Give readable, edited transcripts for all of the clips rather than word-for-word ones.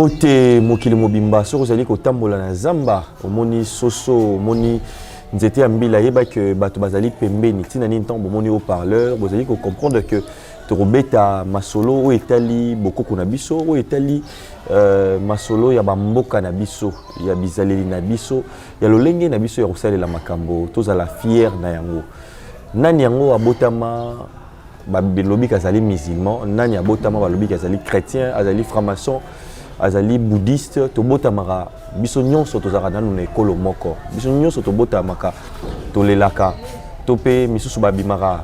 Mbote mokili mobimba soko zali kotambola na zamba omoni soso omoni nzete ya mbila yeba que bato bazali pembeni tina ni ntambo omoni au parleur bozali ko comprendre que torobeta masolo o etali bokoko na biso o etali masolo ya bamboka na biso ya bizaleli na biso ya lolenge na biso ya kosalela makambo tozala fier na yango nani yango abotama balobi kazali musulman nani abotama balobi kazali chrétien azali franc-maçon azali bouddhiste tobotamaka biso nyonso tozaka nanu na ekolo moko biso nyonso tobotamaka tolelaka tope misusu babimaka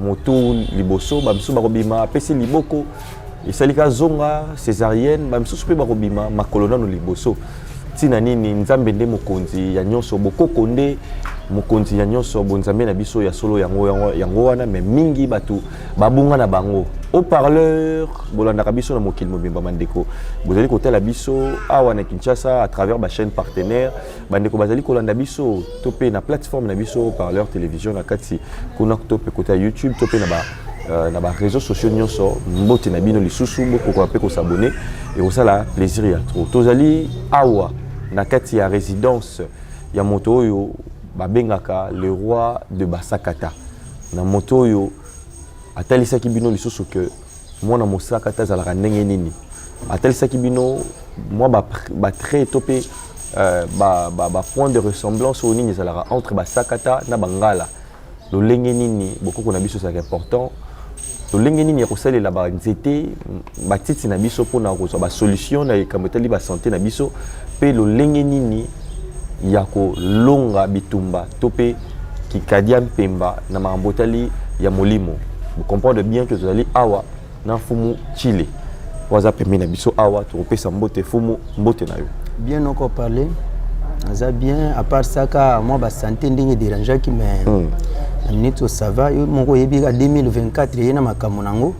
moto liboso bamisusu bakobima apesi liboko esalika zonga césarienne bamisusu mpe bakobima makolo nanu liboso ntina nini nzambe nde mokonzi ya nyonso bokoko nde mokonzi ya nyonso bonzambe na biso ya solo yango wana mais mingi bato babunga na bango au parleur bolandaka biso na mokili mobimba bandeko bozali kotala biso awa na Kinshasa à travers ba chaîne partenaire bandeko bazali kolanda biso topé na plateforme na biso au parleur télévision na kati kuna topé côté YouTube topé na ba réseaux sociaux nyonso mbote na bino lisusu boko ko s'abonner et osala plaisir ya trop tozali awa na kati ya résidence ya moto oyo babengaka le roi de Basakata na moto oyo atalisaki bino lisusu que mwana mosakata azalaka ndenge nini atalisaki bino moi ba très topé ba point de ressemblance au nini ezalaka entre Basakata na Bangala lolenge nini bokoko na biso c'est important lolenge nini ya kosalela ba nzete batiti na biso mpona kozwa ba solution na ekambo etali ba santé na biso pe lolenge nini ya kolonga bitumba tope kikadia mpemba na makambo etali ya molimo vous comprenez bien que tozali awa na fumu chile waza pembe na biso awa topesa mbote fumu mbote na yo bien encore parler ça bien à part ça ka moi ba santé ndenge dérangeant qui mais na minute ça va yo moko yebi ka 2024 yena makambo nango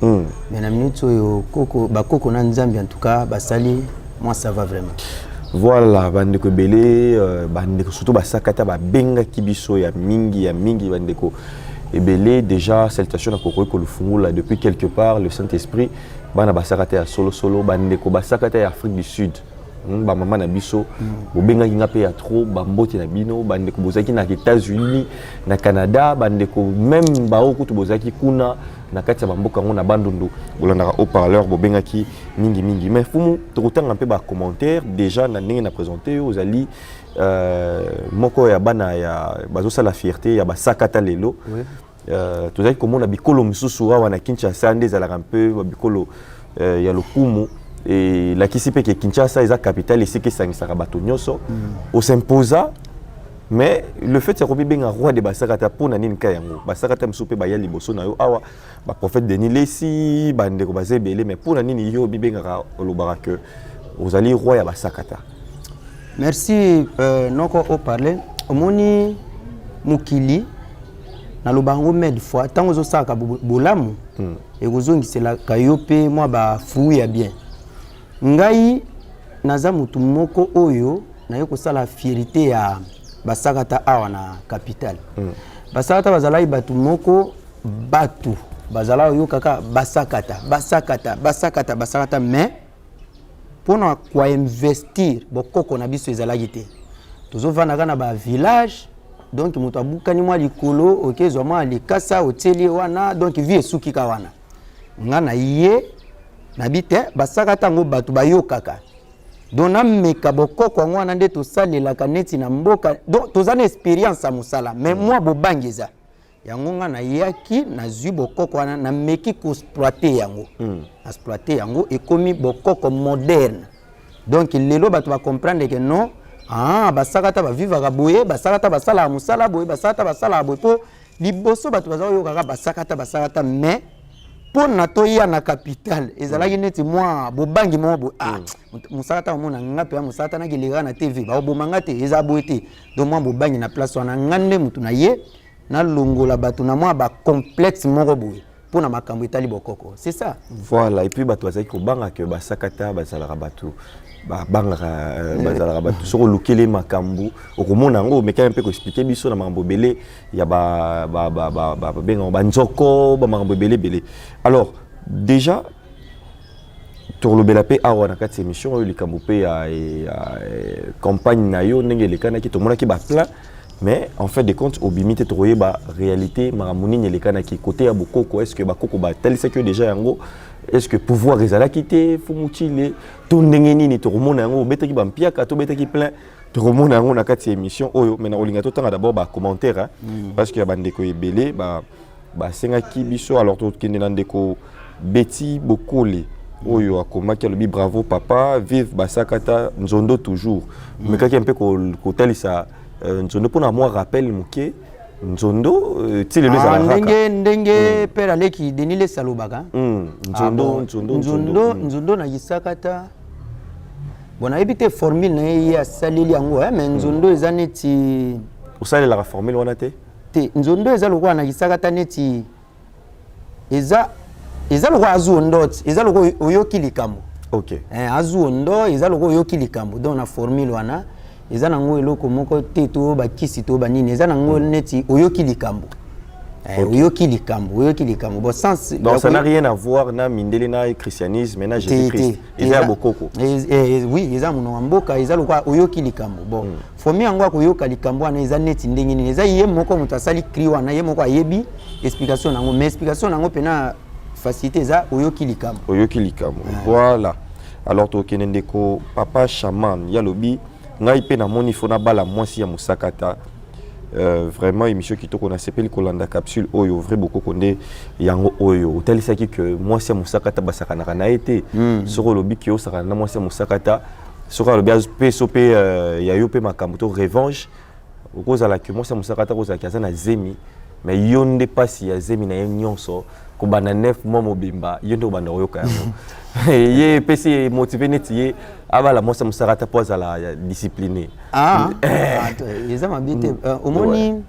mais na minute yo koko ba koko na nzambi en tout cas ba sali moi ça va vraiment voilà bandeko belé bandeko surtout basakata ba benga kibiso ya mingi bandeko ebelé déjà salutation à kokoi ko lufungula depuis quelque part le Saint-Esprit bana basakata ya solo bandeko basakata ya Afrique du Sud ba mama na biso bobenga kinga pe ya trop ba mboti na bino bandeko bozaki na États-Unis na Canada bandeko même ba okutu bozaki kuna na kati ya bamboka ngo na bandundu bolandaka au parleur bobenga ki mingi mais fumu tokotanga pe ba commentaire déjà na ndenge na présenter ozali moko ya bana ya bazosa la fierté ya basakata lelo tozali komona bikolo misusu awa na Kinshasa nde ezalaka mpe bikolo ya lokumu et la kisi pe ke Kinshasa eza capitale esika esangisaka bato nyonso osimposa mais le fait c'est kobi benga roi de basakata pona nini ka yango basakata misusu pe baya liboso na yo awa ba prophète Denis Lesi bandeko bazebele mais pona nini yo bibengaka olobaka que ozali roi ya basakata. Merci noko o parler omoni mukili na lobango med fois tango zo saka bolamu et kozongisela kayope moi ba fou ya bien ngai naza mutu moko oyo na yo kosala fierté ya basakata awa na capitale basakata bazala batu moko batu bazala yo kaka basakata mais pona kwa investir bokoko na biso ezalaki te tozovanda na ba village donc mutu abukani mwa likolo okezwa mwa likasa hoteli wana donc vie esukika wana ngana ye na bite basakata ngo batu bayokaka dona meka bokoko ngwana nde tosalelaka neti na mboka donc tozana expérience ya musala mais moi bobangeza yango ngana yaki na zwi bokoko wana na meki ko exploiter yango exploiter yango ekomi bokoko moderne donc lelo batu ba comprendre que non basakata ba vivaka boye basakata basala musala boye basakata basala boye po liboso batu bazayo kaka basakata mais pour na toya na capitale ezalaki neti moi bobangi mo bo musakata mona ngape ya musakata na kilira na TV ba bomanga te eza boye te donc moi bobangi na place wana ngande mutu na ye na longola batu na moi ba complexe moko boye pour na makambo etali bokoko c'est ça voilà et puis batu bazaki ko banga que basakata bazalaka batu bangaka bazalaka batu soko lukele makambo okomona ngo mais quand même ko expliquer biso na makambo belé ya benga ba nzoko ba makambo belé alors déjà Torlobela pe awa na kati émission oyo likambo pe ya campagne na yo ndenge lekana ki tomona ki ba plan mais en fait de compte obimité troye ba réalité maramuni lekana ki côté ya bokoko est-ce que bakoko ba talisa que déjà yango est-ce que pouvoir ezala kité fumutile to ndenge nini to remona yango betaki ba mpiaka to betaki plein to remona yango na kati émission oyo mais na olinga to tanga d'abord ba commentaire parce que ya bandeko ebele ba senga ki biso alors to kende na ndeko Betty Bokole oyo akomaki alobi bravo papa vive basakata nzondo toujours mais kaki un peu ko talisa nzondo pona moi rappel muke nzondo ti le za raka ndenge père aleki denile salobaka nzondo na gisakata bona ebite formule na ya saleli yango mais nzondo eza neti osalela la formule wana te nzondo eza lokwa na gisakata neti eza lokwa azu ndot eza lokwa oyoki likambo OK azu ndo eza lokwa oyoki likambo donc na formule wana eza nango eloko moko te to bakisi to banini eza nango neti oyoki likambo oyoki likambo bon sens donc ça n'a rien à voir na mindele na christianisme na Jésus-Christ eza bokoko oui eza muno mboka eza lokwa oyoki likambo bon formule yango akoyoka likambo wana eza neti ndenge nini eza ye moko muto asali cri wana ye moko ayebi explication nango mais explication nango pena facilité ça oyoki likambo voilà alors to kenendeko papa chaman ya lobi ngai pe na moni fona bala mwasi ya musakata vraiment émission kitoko na sepeli kolanda capsule oyo vrai beaucoup konde yango oyo otelisaki que mwasi ya musakata basakana na été soko lobi ki osakana na mwasi ya musakata soko lobi pe sope ya yo pe makambo to revanche okozala que mwasi ya musakata kozala ki azana zemi mais yonde pasi ya zemi na nyonso ko bana 9 mois mobimba yonde bana oyoka yango ye pesi motivé neti ye abala mosa musarata poza la discipliné eza mabite omoni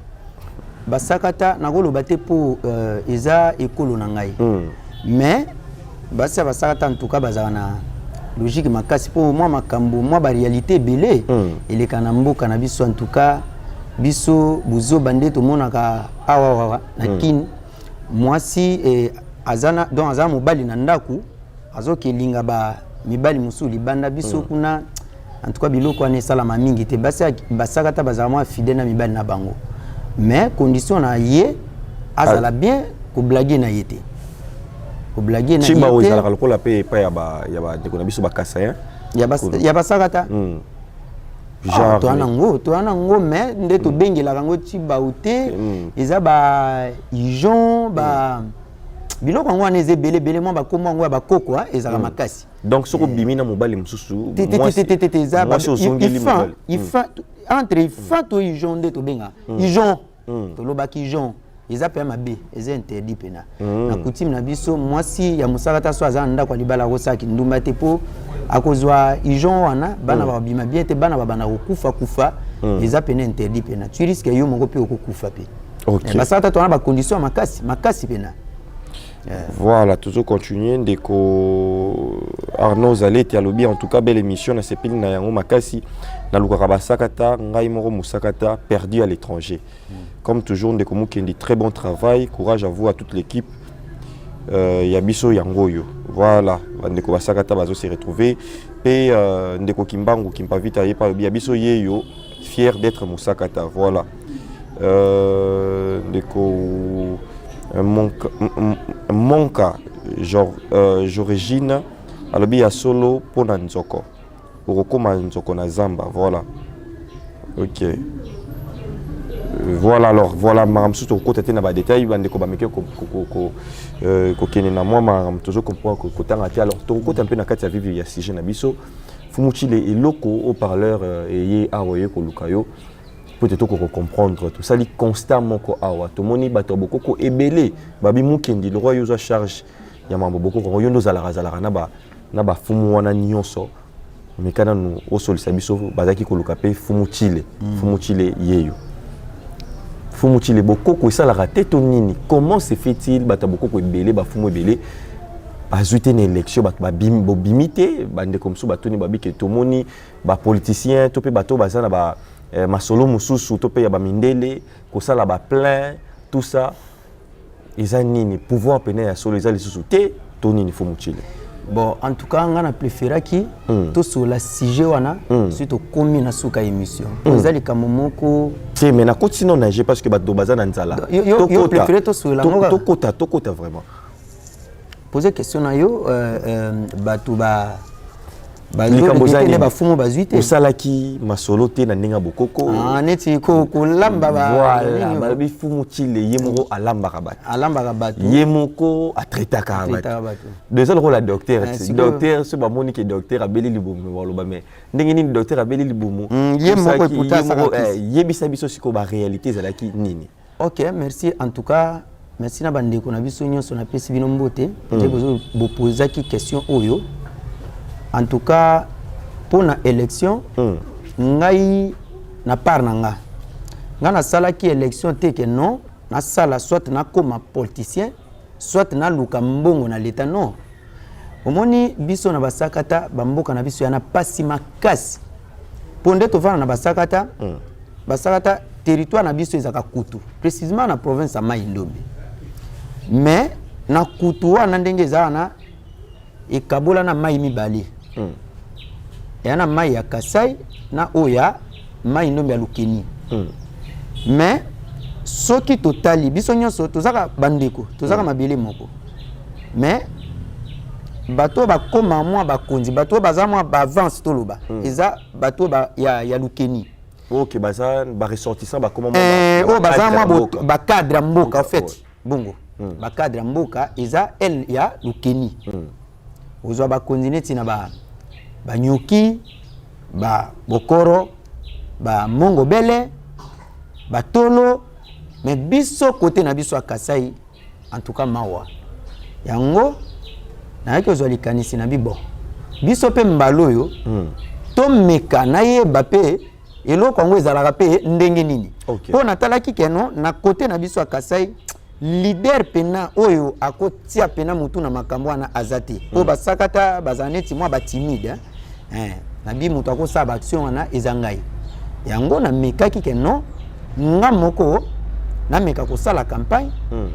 basakata nakolo bate po eza ekolo na ngai mais basi basakata en tout cas bazana na logique makasi po moi makambo moi ba réalité belé elekana mboka na biso en tout cas biso buzo bande to monaka awa na kin mwasi azana donc azana mobali na ndaku azoki linga ba mibali musuli banda biso kuna en tout cas biloko ane salama mingi te basakata bazala mwa fidèle na mibali na bango mais condition na ye azala bien ko blaguer na yete ko blaguer na yete chiba ozala kalokola pe pa ya ba ndeko na biso bakasa ya basakata genre to anango mais nde to bengela kango chiba ute eza ba ijon ba biloko ngo ane zebele mo ba koma ngo ba koko ezaka makasi donc soko bimina mobali mususu eza ba ifa entre ifa to ijon nde to benga ijon to lobaki ijon eza pe mabe eza interdit pena na coutume na biso mwasi ya musakata so azana ndako libala ko saki ndumba te po akozwa ijon wana bana ba bima bien te bana ba bana kufa eza pena interdit pena tu risque yo moko pe okufa pe OK basakata to na ba condition makasi pena. Voilà, toujours continuer ndeko Arnaud Zaleti alobi en tout cas belle émission na sepili na yango makasi na lukaka basakata ngai moko musakata perdu à l'étranger. Comme toujours ndeko Mukendi très bon travail, courage à vous à toute l'équipe. Ya biso yangoyo. Voilà, ndeko basakata bazo se retrouver pe ndeko Kimbangu Kimpavita yepa ya biso yeyo fier d'être musakata. Voilà. Ndeko Monka Jorégine alobi ya solo pona nzoko okokoma nzoko na zamba voilà OK voilà alors voilà maramsu to kota tena ba détail bande ko ba meke ko kene na moi maram toujours comprendre ko tanga te alors to kota un peu na kati ya vivre ya sujet na biso fumuchile eloko au parleur eye aroye ko lukayo peut-être qu'on comprendre tout ça li constamment ko awa to moni bato boko ko ebele babi mukendi le roi yoza charge ya mambo boko ko yondo zala na ba fumu wana nyonso mais kana no osolisa biso bazaki ko lukape fumu chile yeyo fumu chile boko ko ça la raté to nini comment se fait-il bato boko ko ebele ba fumu ebele azuite une élection ba bimité bande comme ça batoni babi ke to moni ba politicien to pe bato bazana ba masolo mususu to pe ya ba mindele ko sala ba plein tout ça eza nini pouvoir pena ya solo eza lisusu te to nini fo muchile Bon, en tout cas, on a préféré qui tout sur le sujet wana suite au commis na suka émission. Vous allez comme moko. C'est mais na continue nager parce que bato baza na nzala. Yo préféré tout sur la ngoga. To kota vraiment. Poser question na yo bato ba les bafumo bazuite. Osalaki masolo te na ndinga bokoko. Ah neti ko lamba ba. Voilà, ba bifumu chile yemoko alamba kabat. Alamba kabat. Yemoko a traiter kabat. Deux rôle la docteur. Docteur ce ba moni que docteur abeli libumu waloba mais ndenge ni docteur abeli libumu. Yemoko pourtant ça. Yebisa biso siko ba réalité zalaki nini. OK, merci en tout cas. Merci na bandeko na biso nyonso na pesi bino mbote. Te bozo bo poser qui question oyo. En tout cas, pour l'élection, ngai na part nanga. Nga na sala ki élection te que non, na sala soit na comme politicien, soit na luka mbongo na l'état non. Omoni biso na basakata bamboka na biso yana pasi makasi. Ponde to vana na basakata, basakata territoire na biso ezaka kutu, précisément na province ya Mai-Ndombe. Mais na kutu wana ndenge ezana ekabola na mai mibale. Yana mai ya Kasai na oya mai Ndombe ya Lukeni. Mais soki totali biso nyonso tozaka bandeko, tozaka mabele moko. Mais bato ba koma mwa bakonzi, bato baza mwa ba avance toloba. Eza bato ba ya Lukeni. OK, baza ba ressortissant ba koma mwa baza mwa ba cadre mboka en fait. Bongo. Ba cadre mboka eza el ya Lukeni. Ozwa bakonzi neti na ba Nyuki, ba Bokoro, ba Mongo Bele, ba Tolo, mais biso côté na biso Kasai, en tout cas mawa. Yango na yeke ozwa likanisi na bibo. Biso pe mbalo yo, to meka na yeba pe eloko yango ezalaka pe ndenge nini. Po natalaki keno na côté na biso Kasai, leader pena oyo akotia pena mutu na makambo wana azati. Po basakata bazaneti mwa ba timide. Na bi mutu akosa ba action wana ezangai. Yango na mekaki ke non nga moko na meka ko sala campagne,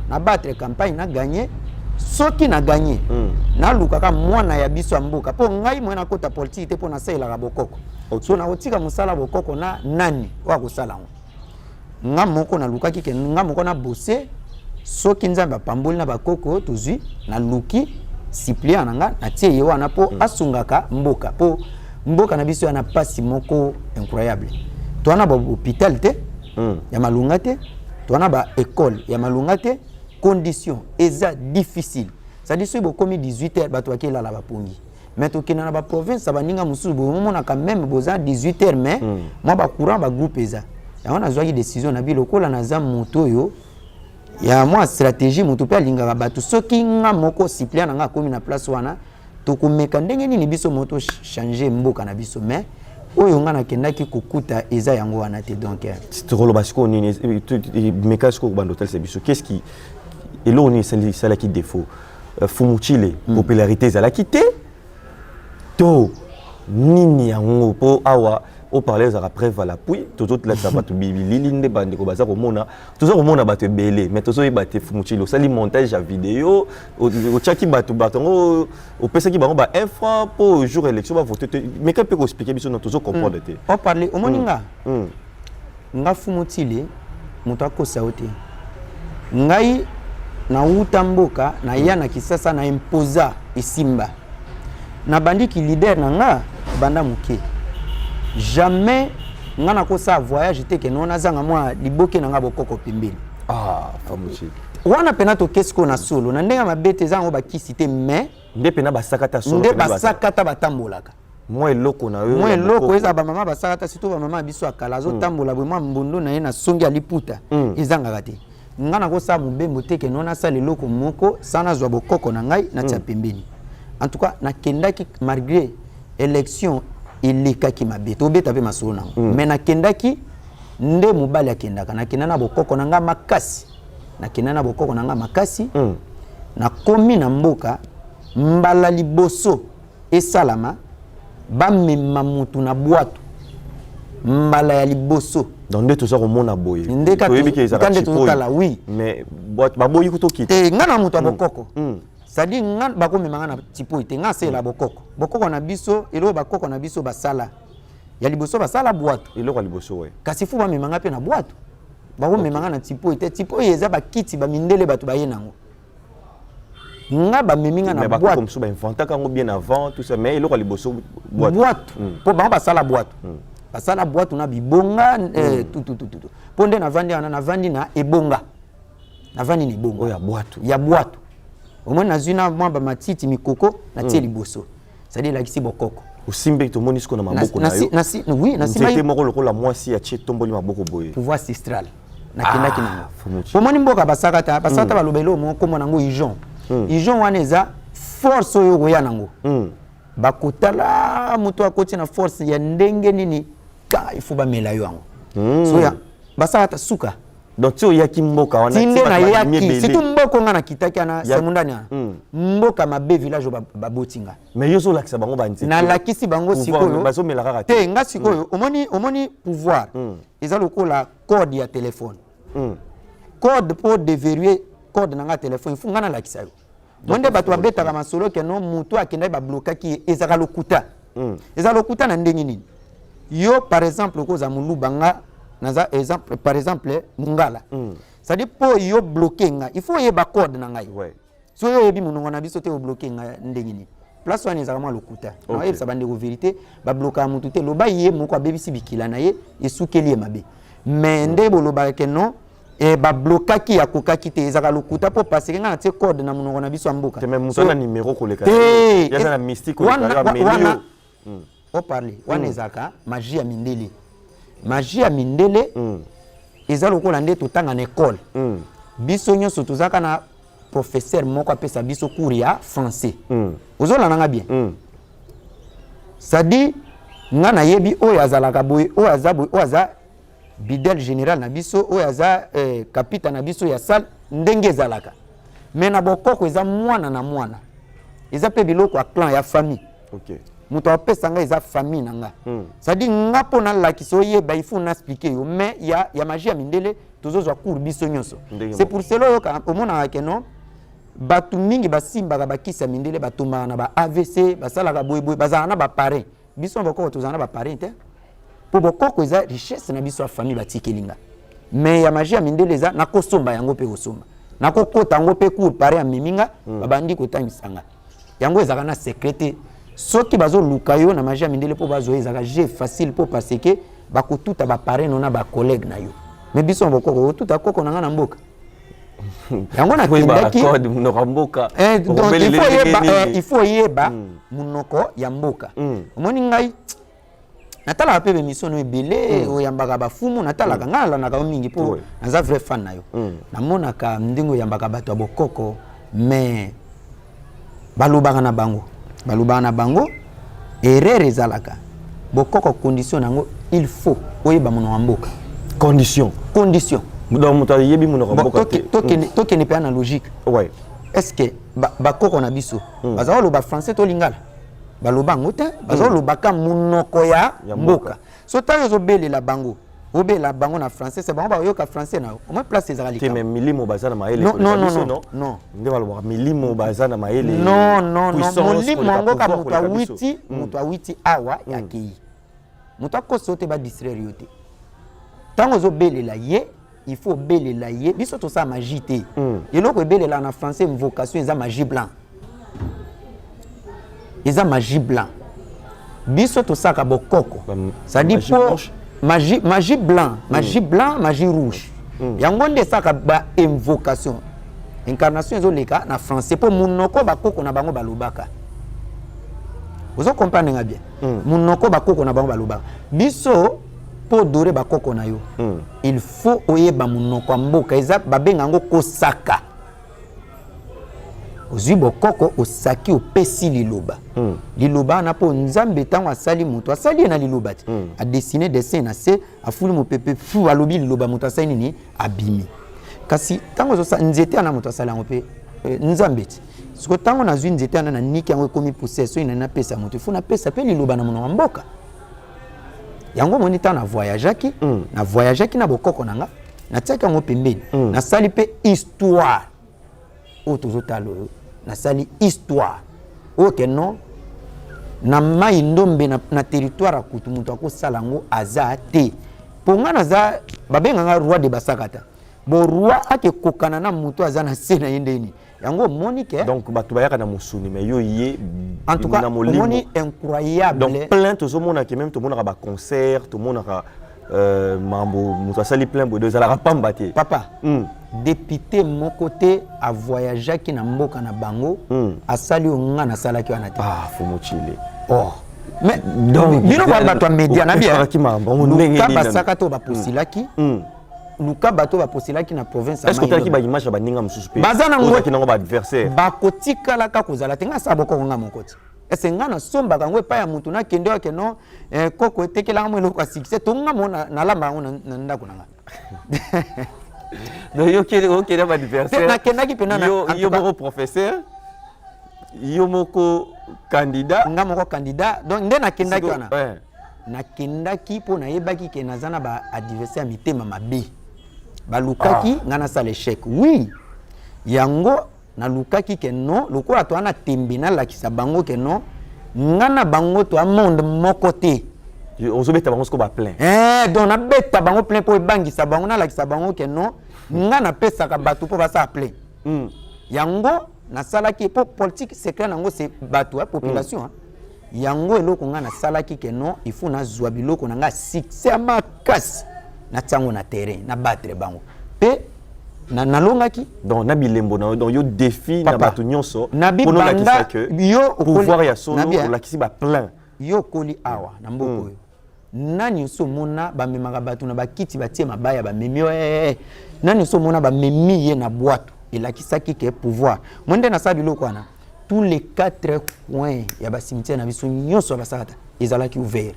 na battre campagne na gagner. Soki na gagner, na lukaka mwana ya biso mboka. Po ngai mwana kota politique te po na sala bokoko. So na otika musala bokoko na nani wa ko sala ngo. Nga moko na lukaki ke nga moko na bosser soki nzamba pamboli na bakoko tozui na luki siplia nanga na tie ye wana po asungaka mboka po mboka na biso yana pasi moko incroyable. To ana ba hôpital te ya malunga te, to ana ba école ya malunga te, condition eza difficile. Ça dit so bo komi 18h bato akela la bapongi. Mais to kina na ba province ba ninga mususu bo mona quand même boza 18h mais moi ba courant ba groupe eza. Ya wana zwaki décision na biloko la na za moto yo. Ya moi stratégie mutu pe alingaka bato soki nga moko siplia na nga komi na place wana to komeka ndenge nini biso moto changer mboka na biso mais oyo nga nakendaki kokuta eza yango wana te donc c'est rolo basiko nini meka siko bando tel c'est biso qu'est-ce qui et là on est ça qui défaut fumuchile popularité za la quitter to nini yango po awa au parler à preuve à l'appui tout autres là ça va tout bibili nde bande ko baza ko mona toujours ko mona bato belé mais toujours y baté fumuchilo ça li montage à vidéo au chaki bato batongo au pesa ki bango ba 1 franc pour jour élection va voter mais quand peut expliquer biso non toujours comprendre té on parler au moninga nga fumuchile muto akosa ote ngai na utamboka na yana kisasa na imposa isimba na bandiki leader na nga banda muke jamais ngana ko sa voyage te ke non azanga mwa liboke na nga bokoko pembeni famuchi wana pena to kesko na solo na ndenga mabete zango bakisi te mais nde pena basakata solo nde basakata batambolaka moi eloko na yo moi eloko eza ba mama basakata surtout ba mama biso akala zo tambola bo mwa mbondo na ye na songi aliputa ezanga te ngana ko sa mubembo te ke non asala eloko moko sana zwa bokoko na ngai na tia pembeni en tout cas na kendaki malgré élection ilikaki mabeto obeta pe masolo nango mais nakendaki nde mobali akendaka nakenda na bokoko na nga makasi nakenda na bokoko na nga makasi nakomi na mboka mbala liboso esalama bamema mutu na bwato mbala ya liboso donc nde toza komona boye nde kande tozotala oui mais baboyi kutoki te nga na mutu ya bokoko c'est-à-dire nga bako memanga na tipo ite nga c'est la bokoko bokoko na biso elo bakoko na biso basala ya liboso basala boîte elo ka liboso ouais kasi fu ba memanga pe na boîte bako memanga na tipo ite yeza ba kiti ba mindele batu ba yenango nga ba meminga na boîte comme ça ba inventa kango bien avant tout ça mais elo ka liboso boîte po ba basala boîte basala boîte na bibonga tout ponde na vandi na ebonga na vandi ni bongo ya boîte au moins nazuna moi ba matiti mikoko na tie liboso c'est-à-dire la kisi bokoko osimbe to moni sko na maboko na yo oui na sima c'était moko lokola mwasi ya tie tomboli maboko boye pouvoir ancestral na kindaki nango po moni mboka basakata balobelo mo komo nango ijon wana eza force oyo goya nango bakotala muto akoti na force ya ndenge nini ka il faut ba mela yo yango so ya basakata suka donc tu yaki mboka wana tinde na yaki situ mboko nga na kitaki na semundani mboka mabe village babotinga mais yo so lakisa bango ba nti na lakisi bango sikoyo baso mela kaka te nga sikoyo omoni pouvoir eza lokola code ya téléphone code pour déverrouiller code na nga téléphone fu nga na lakisa yo monde bato babetaka masolo ke no mutu akenda ba blokaki ezaka lokuta eza lokuta na ndenge nini yo par exemple ko za muluba nga naza exemple par exemple mungala ça dit po yo bloquer nga il faut yeba code na ngai ouais so yo yebi munongo na biso te o bloquer nga ndenge ni place wana ezaka ma lokuta na yeba bande ko vérité ba bloquer mutu te loba ye moko abebisi bikila na ye esukeli mabe mais nde boloba ke non e ba blokaki ya kokaki te ezaka lokuta po parce que nga te code na munongo na biso amboka te même mutu na numéro ko leka ya na mystique ko leka mais o parler wana ezaka magie ya mindele magie ya mindele eza lokola nde totanga na école biso nyonso tozaka na professeur moko apesa biso cours ya français ozolanda nga bien sadi nga na yebi oyo azalaka boye oyo aza bidel général na biso oyo aza kapita na biso ya salle ndenge ezalaka mais na bokoko eza mwana na mwana eza pe biloko ya clan ya famille OK muto apesa nga eza famille nanga c'est-à-dire nga pona lakisa oyeba il faut na expliquer yo mais ya magie ya mindele tozozwa cours biso nyonso c'est pour cela omona ke non batu mingi basimbaka bakisa mindele batomaka na ba AVC basalaka boyeboye bazala na baparrain biso bokoko tozala na baparrain te po bokoko eza richesse na biso ya famille batikelinga mais ya magie ya mindele eza nakosomba yango mpe kosomba nakokota yango mpe cours parrain ameminga babandi kotangisanga yango ezaka na secret soki bazo luka yo na magie ya mindele po bazo ezaka jeu facile po parce que bakotuta baparrain na ba collègue na yo mais biso bokoko otuta koko na nga na mboka yango na kindaki mboka donc il faut yeba munoko ya mboka omoni ngai natala pe émission no ebele oyambaka bafumu natalaka ngala na ka mingi po naza vrai fan na yo namonaka ndingo yambaka bato bokoko mais balobaka na bango erreur ezalaka bokoko condition nango il faut oyeba munoko ya mboka condition donc muta yebi munoko ya mboka to ne pas na logique ouais est-ce que bakoko na biso bazalo loba français to lingala baloba ngote bazalo loba ka munoko ya mboka so ta yo belela bango obela bango na français c'est bon ba yoka français na au moins place ezali te même milimo bazana maele non nde baloba milimo bazana maele non milimo ngoka mutu awiti awa yakei mutu akosote ba distraire yote tango zo belela ye il faut belela ye biso to sa magie te eloko belela na français invocation eza magie blanc biso to saka bokoko ça dit pour magie blanc magie rouge yango nde saka ba invocation incarnation ezoleka na français po munoko bakoko na bango balobaka ozo comprendre nga bien munoko bakoko na bango balobaka biso po dore bakoko na yo il faut oyeba munoko mboka eza babenga ngo kosaka ozwi bokoko osaki opesi liloba liloba na po nzambe tango asali muto asali na liloba ti a dessiner dessin na se afuli mopepe fu alobi liloba muto asali nini abimi kasi tango zo nzete na muto asali ngo pe nzambe ti siko tango na zwi nzete na niki yango ekomi possession ina na pesa muto fu na pesa pe liloba na munoko mboka yango moni ta na voyageaki na bokoko nanga na tiaka ngo pembeni na sali pe histoire o tozotalo na sali histoire OK non na mai ndombe na territoire ya kutu mutu akosala ngo aza te po nga naza babenganga roi de basakata bo roi akekokana na mutu aza na se na ye ndeni yango monique donc bato bayaka na musuni mais yo ye en tout cas moni incroyable donc plein tozomona ke même tomonaka ba concert tomonaka mambo mutu asali plein bo deux ala pamba te papa député mon côté a voyagé qui na mboka na bango asali onga na sala ki wana te faut mochile oh mais donc bino ba to média na bien ki mambo ndenge ni ba sakato ba posilaki luka bato ba posilaki na province est-ce que tu as ki ba image ba ninga mususu pe bazana ngo ki nango ba adversaire ba kotika la ka kozala te nga saboko nga mokoti ese nga na somba kango epa ya mutu na kende wake no koko etekela ngo eloko succès to nga mona na lamba ngo na ndako nanga donc yo kele ba adversaire na kendaki pena na yo moko professeur yo moko candidat nga moko candidat donc nde na kendaki wana na kendaki po na yebaki ke nazana ba adversaire mitema mabe balukaki nga na sala échec oui yango na lukaki ke non lokola to ana tembe na lakisa bango ke non nga na bango to a monde moko te on se beta bango sko ba plein donc na beta bango plein po ebangisa bango na lakisa bango ke non nga na pesa ka batu po basa plein yango na salaki po politique secret nango c'est batu population yango eloko nga na salaki ke non il faut na zwa biloko na nga succès makasi na tango na terrain na battre bango pe na longaki donc na bilembo na donc yo défi na batu nyonso pour la kisa que yo pouvoir ya solo la kisi ba plein yo koli awa na mboko yo nani so mona ba memaka batu na bakiti batie mabaya ba memi nani so mona ba memi ye na boîte elakisaki ke pouvoir mwende na sa biloko wana tous les 4 coins ya ba cimetière na biso nyonso basakata ezalaki ouvert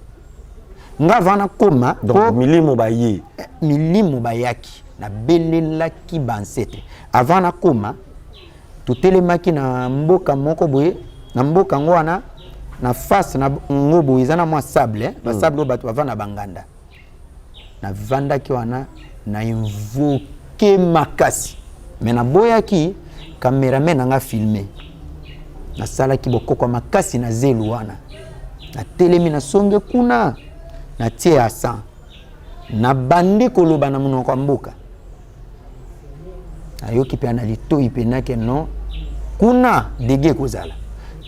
nga vana koma donc milimo bayaki na belelaki bansete avant na koma totelemaki na mboka moko boye na mboka ngo wana na face na ngobo izana mwa sable ba sable bato avant na banganda na vandaki wana na invoquer makasi mais na boyaki cameraman nga filmer na sala ki bokoko makasi na zelu wana na telemi na songe kuna na tie asa na bandi koloba na munoko wa mboka ayoki pe na litoi pe nake no kuna dege kozala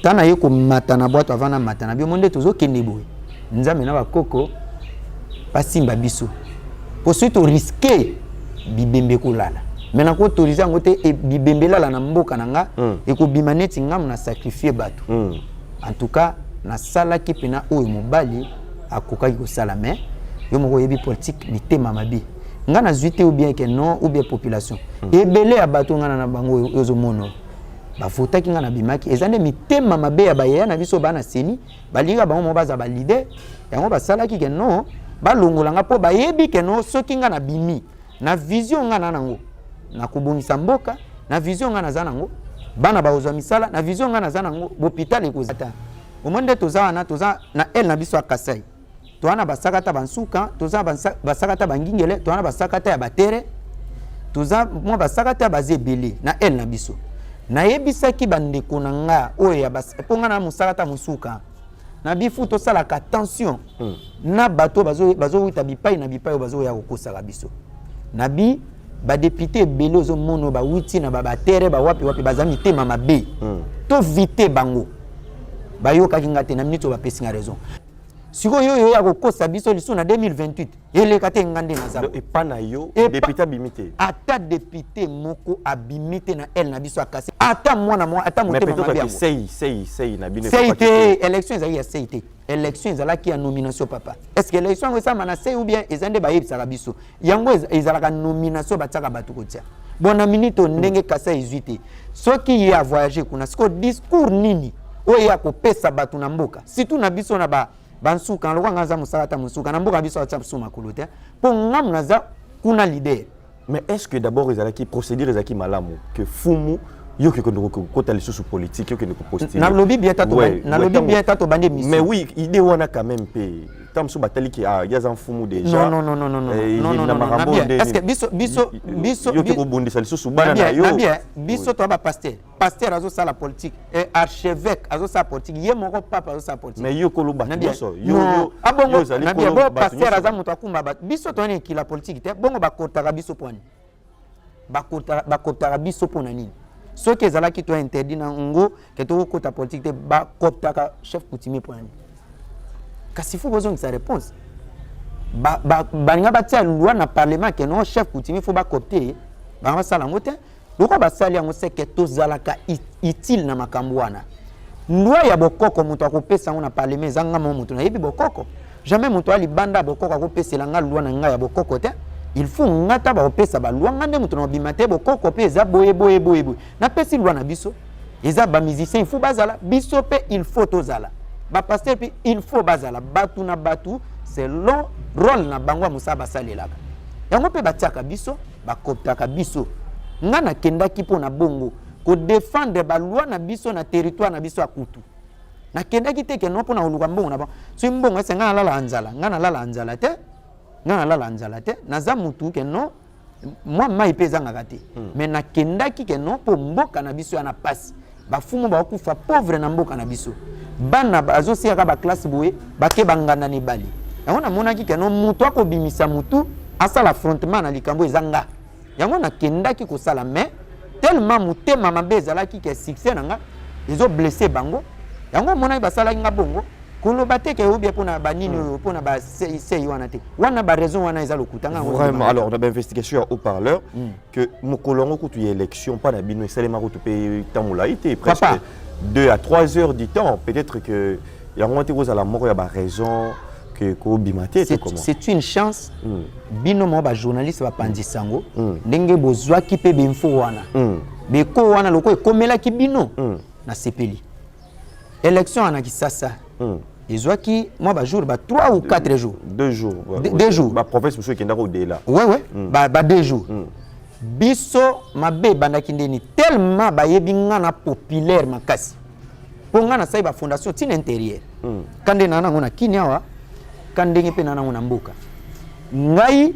tana yeko mata na boîte avant na mata na bio monde tozo kende boy nzambe na bakoko pasimba biso po suite risquer bibembe kolala mais na ko autoriser ngote e bibembe lala na mboka nanga e ko bimaneti ngam na sacrifier bato en tout cas na sala ki pena oyo mobali akokaki ko sala mais yo moko yebi politique mitema mabi nga na zuite ou bien que non ou bien population ebele ya bato nga na bango yozo mono ba votaki nga na bimaki ezande mitema mabe ya baya na biso bana seni balinga bango mo baza ba leader yango basalaki ke non balongola nga po bayebi ke non soki nga na bimi na vision nga na nango na kubungisa mboka na vision nga na za nango bana baozwa misala na vision nga na za nango hôpital ekozata omonde toza na el na biso akasai toana basakata bansuka toza basakata bangingele toana basakata ya batere toza mo basakata bazebele na el na biso na yebisaki bandeko na nga oyo ya ponga na musakata musuka na bifu to sala ka tension na bato bazo wita bipai na bipai bazo ya kokosaka biso na bi ba député belo zo mono ba witi na ba tere ba wapi bazami tema mabe to vite bango ba yoka kingate na minute ba pesinga raison siko yo ya kokosa biso liso na 2028 ele kate ngande na zabo et pas na yo député abimité ata député moko abimité na el na biso akasi ata mwana mo ata motema mabe mais sei na bino sei élection ezali ya sei te élection ezalaki ya nomination papa est-ce que élection ngo sama na sei ou bien ezande ba yebisaka biso yango ezalaka nomination bataka batu kotia bona minute ndenge kasa 18 soki ya voyager kuna siko discours nini oyo ya kopesa batu na mboka surtout na biso na ba bansuka lokwa ngaza musakata musuka na mboka biso atsa suma kuluta po ngam naza kuna leader mais est-ce que d'abord ezalaki procédure ezalaki malamu que fumu yo ke ko kota les sous politique yo ke ko poster na lobby bien tato na lobby bien tato bande mission mais oui idée wana quand même pe tant so batali ki ah ya za mfumu déjà non est-ce que biso yo te ko bondisa lisusu bana na yo biso to ba pasteur azo sala politique et archevêque azo sala politique ye moko papa azo sala politique mais yo ko lo bato so yo zali ko lo pasteur aza muto akumba biso to ne ki la politique te bongo bakotaka biso poni bakotaka biso pona nini soki ezalaki to interdit na ngo ke to kota politique te bakotaka chef coutumier pona nini kasi faut besoin de sa réponse balinga batia loi na parlement ke non chef coutumier faut bakopter ba sala ngote loko basali yango c'est que tozalaka utile na makambo wana loi ya bokoko muto akopesa ngo na parlement zanga mo muto na yebi bokoko jamais muto ali banda bokoko akopesela nga loi na nga ya bokoko te il faut ngata ba opesa ba loi ngande muto na bimate bokoko pe za boye na pesi loi na biso eza ba musicien il faut bazala biso pe il faut tozala ba pasteur pe il faut bazala batu na batu selon rôle na bango musa basalelaka yango pe batiaka biso bakoptaka biso ngana kendaki po na bongo ko défendre ba loi na biso na territoire na biso akutu na kendaki te ke no po na oluka mbongo na ba so mbongo ese ngana lala anzala te naza mutu ke no moi mai peza ngakate mais na kendaki ke no po mboka na biso na pasi bafumu ba okufa pauvre na mboka na biso bana bazo siaka ba classe boye bake bangana ni bali yango na monaki ke no mutu akobimisa mutu asala affrontement na likambo ezanga yango na kendaki ko sala mais tellement mutema mabe ezalaki ke succès nanga ezo blesser bango yango monaki basala nga bongo koloba te ke obi pona banini pona ba sei wana te wana ba raison wana eza lokutanga vraiment alors on a investigation au haut-parleur que mokolongo kutu ya élection pas na bino esalema kutu pe tamula été presque 2 à 3 heures du temps peut-être que yango te kozala moko ya ba raison que ko bimate te comment c'est une chance bino mo ba journaliste ba pandisango ndenge bozwaki pe bimfo wana beko wana loko ekomela ki bino na sepeli élection ana kisasa ezwaki moi ba jour ba 3 ou 4 jours 2 jours 2 jours ba province monsieur kenda ko de là ouais ba 2 jours biso mabe bandaki ndeni tellement ba yebi ngana populaire makasi po ngana sai ba fondation tin intérieur kande nana ngona kinyawa kandenge pe nana ngona mboka ngai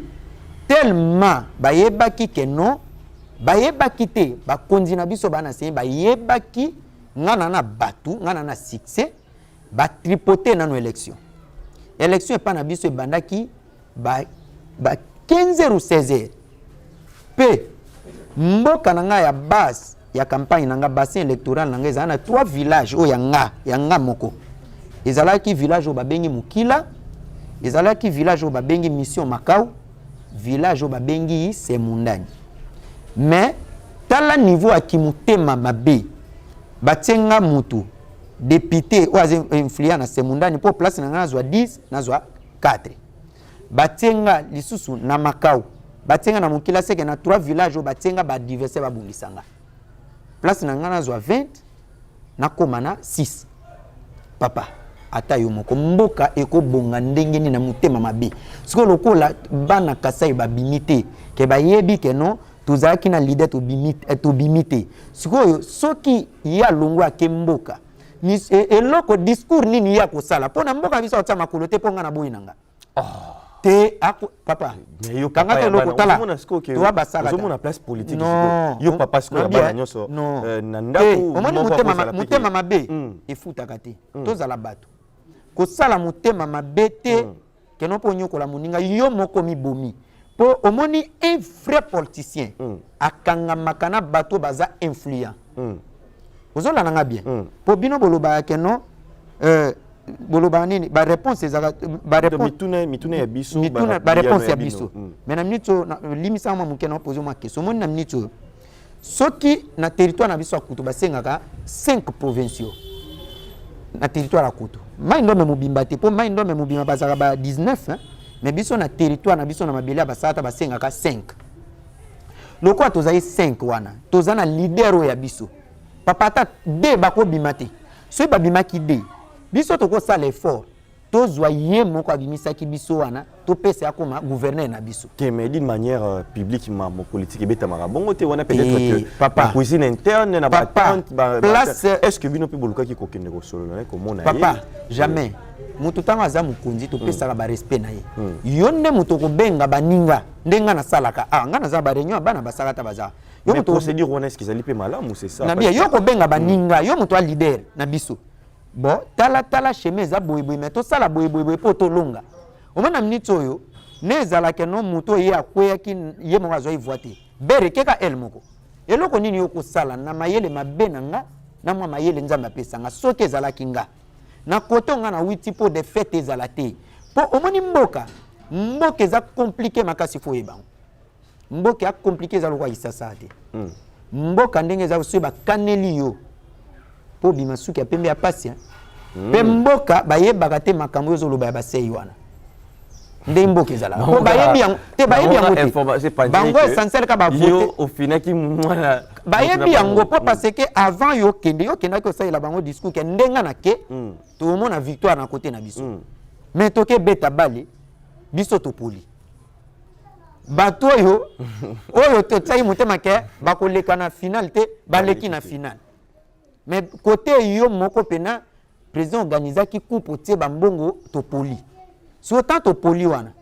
tellement ba yebaki ke non ba yebaki te ba konzi na biso bana se ba yebaki ngana na batu ngana na succès ba tripoter na no élection est pas na biso bandaki ba 15 heures ou 16 heures pe mboka nanga ya base ya campagne nanga bassin électoral nanga ezana 3 villages o yanga moko ezalaki village o babengi Mukila ezalaki village o babengi Mission Makau village o babengi Semundani mais tala niveau a kimutema mabe batenga mutu député oaze influent na Semundani pour place na ngazwa 10 nazwa 4 batenga lisusu na Makau batenga na Mukila seke na 3 villages o batenga ba adversaire babundisanga place na ngana zwa 20 na komana 6 papa ata yo moko mboka ekobonga ndenge ni na mutema mabe siko lokola bana Kasai babimite ke bayebi ke no tozaki na leader to bimite siko soki ya longwa ke mboka ni eloko discours nini ya kosala pona mboka biso otama kolote ponga na boyinanga te papa yo kanga te loko tala to abasaka zo mona place politique yo papa siko ya bana nyoso na ndako mutema mabe efutaka te tozala bato kosala mutema mabe te keno po nyokola moninga yo moko mibomi po omoni un vrai politicien akanga makana bato baza influent ozola nanga bien po bino boloba keno boloba nini ba réponse ezaka ba réponse mituna ya biso ba réponse ya biso mais na minute limisa ma mukena poser ma question moni na minute soki na territoire na biso akutu basengaka 5 provinciaux na territoire akutu mai ndo me mobimba te po mai ndo me mobimba bazaka ba 19 mais biso na territoire na biso na mabele basata basengaka 5 lokwa tozai 5 wana tozana leader ya biso papata de bako bimate so ba bimaki de biso toko sala effort tozwa ye moko abimisaki biso wana topesa akoma gouverner na biso que mais d'une manière publique ma politique beta marabongo te wana peut-être que papa cuisine interne na ba place est-ce que bino pe boluka ki kokende ko solo na ko mona papa jamais mutu tanga za mukonzi to pesa ba respect na ye yonde mutu ko benga baninga ndenga na salaka nga na za ba réunion bana basakata baza yo mutu procédure wana est-ce qu'ils allaient malamu c'est ça na bien yo ko benga baninga yo mutu a leader na biso bon tala chemin za boyeboy mais to sala boyeboy po to longa o mana minute oyo nezala ke no mutu ye akweya ki ye mo azoi voiter bere keka el moko eloko nini yo ko sala na mayele mabena nga na mwa mayele nzamba pesa nga soke ezala kinga na koto nga na witi po de fête ezala te po omoni mboka eza compliqué makasi fo yebango mboka ya compliqué ezala kwa isasa te mboka ndenge ezala so ba kaneli yo po bimasuki ya pembe ya pasi pe mboka bayebaka te makambo zo loba ya basei wana nde mboka ezala po bayebi yango te bayebi yango bango essentiel ka ba voter au final ki mwana bayebi yango po parce que avant yo kende ko salela bango discours ke ndenga na ke to mona victoire na côté na biso mais to ke beta bale biso to poli bato oyo to tsai motema ke bakoleka na final te baleki na final mais côté yo moko pena président organisa ki coupe tie bambongo to poli so autant to poli wana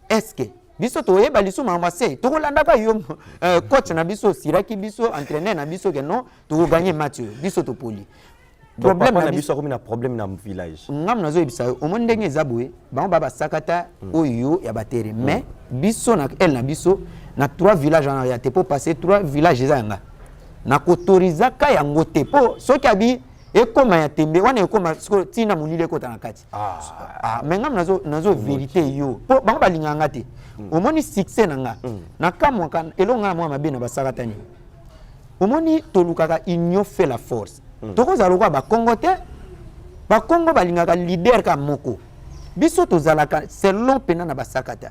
est-ce que biso to yeba liso mamase to kolanda ka yo coach na biso siraki biso entraîneur na biso ke non to gagner match biso to poli problème na biso comme na problème na village ngam nazo ebisa o monde ndenge zabwe bango baba sakata oyo ya batere mais biso na el na biso na 3 villages en réalité pour passer 3 villages ezanga na kotoriza ka yango te po soki abi ekoma ya tembe wana ekoma siko tina munile kota na kati mais ngam nazo vérité yo po bango balinganga te omoni succès nanga na kamwa kan elonga mwa mabe na basakata ni omoni tolukaka union fait la force tokozala kwa ba Congo te ba Congo balingaka leader ka moko biso tozalaka selon pena na basakata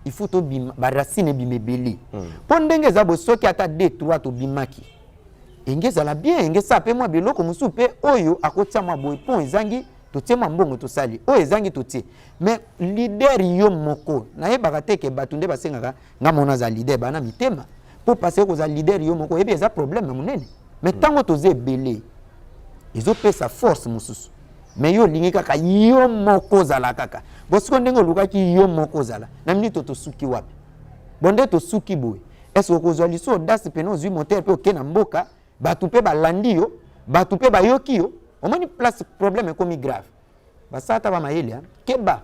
il faut to bima ba racine bimebeli po ndenge za bosoki ata 2-3 to bimaki engezala bien engesa pe mwa biloko musu pe oyo akotia mwa boy pon ezangi to tie mwa mbongo to sali oyo ezangi to tie mais leader yo moko na yebaka te ke batunde basengaka ngamona za leader bana mitema po passer ko za leader yo moko ebe za problème munene mais tango toze belé ils ont fait sa force mususu mais yo lingi kaka yo moko zala kaka bosiko ndengo lukaki yo moko zala na minute to suki wapi bonde to suki boy est-ce que kozwa liso das peno zui moteur pe okena mboka batu pe balandi yo batu pe bayoki yo omoni place problème comme grave basata ba mayele keba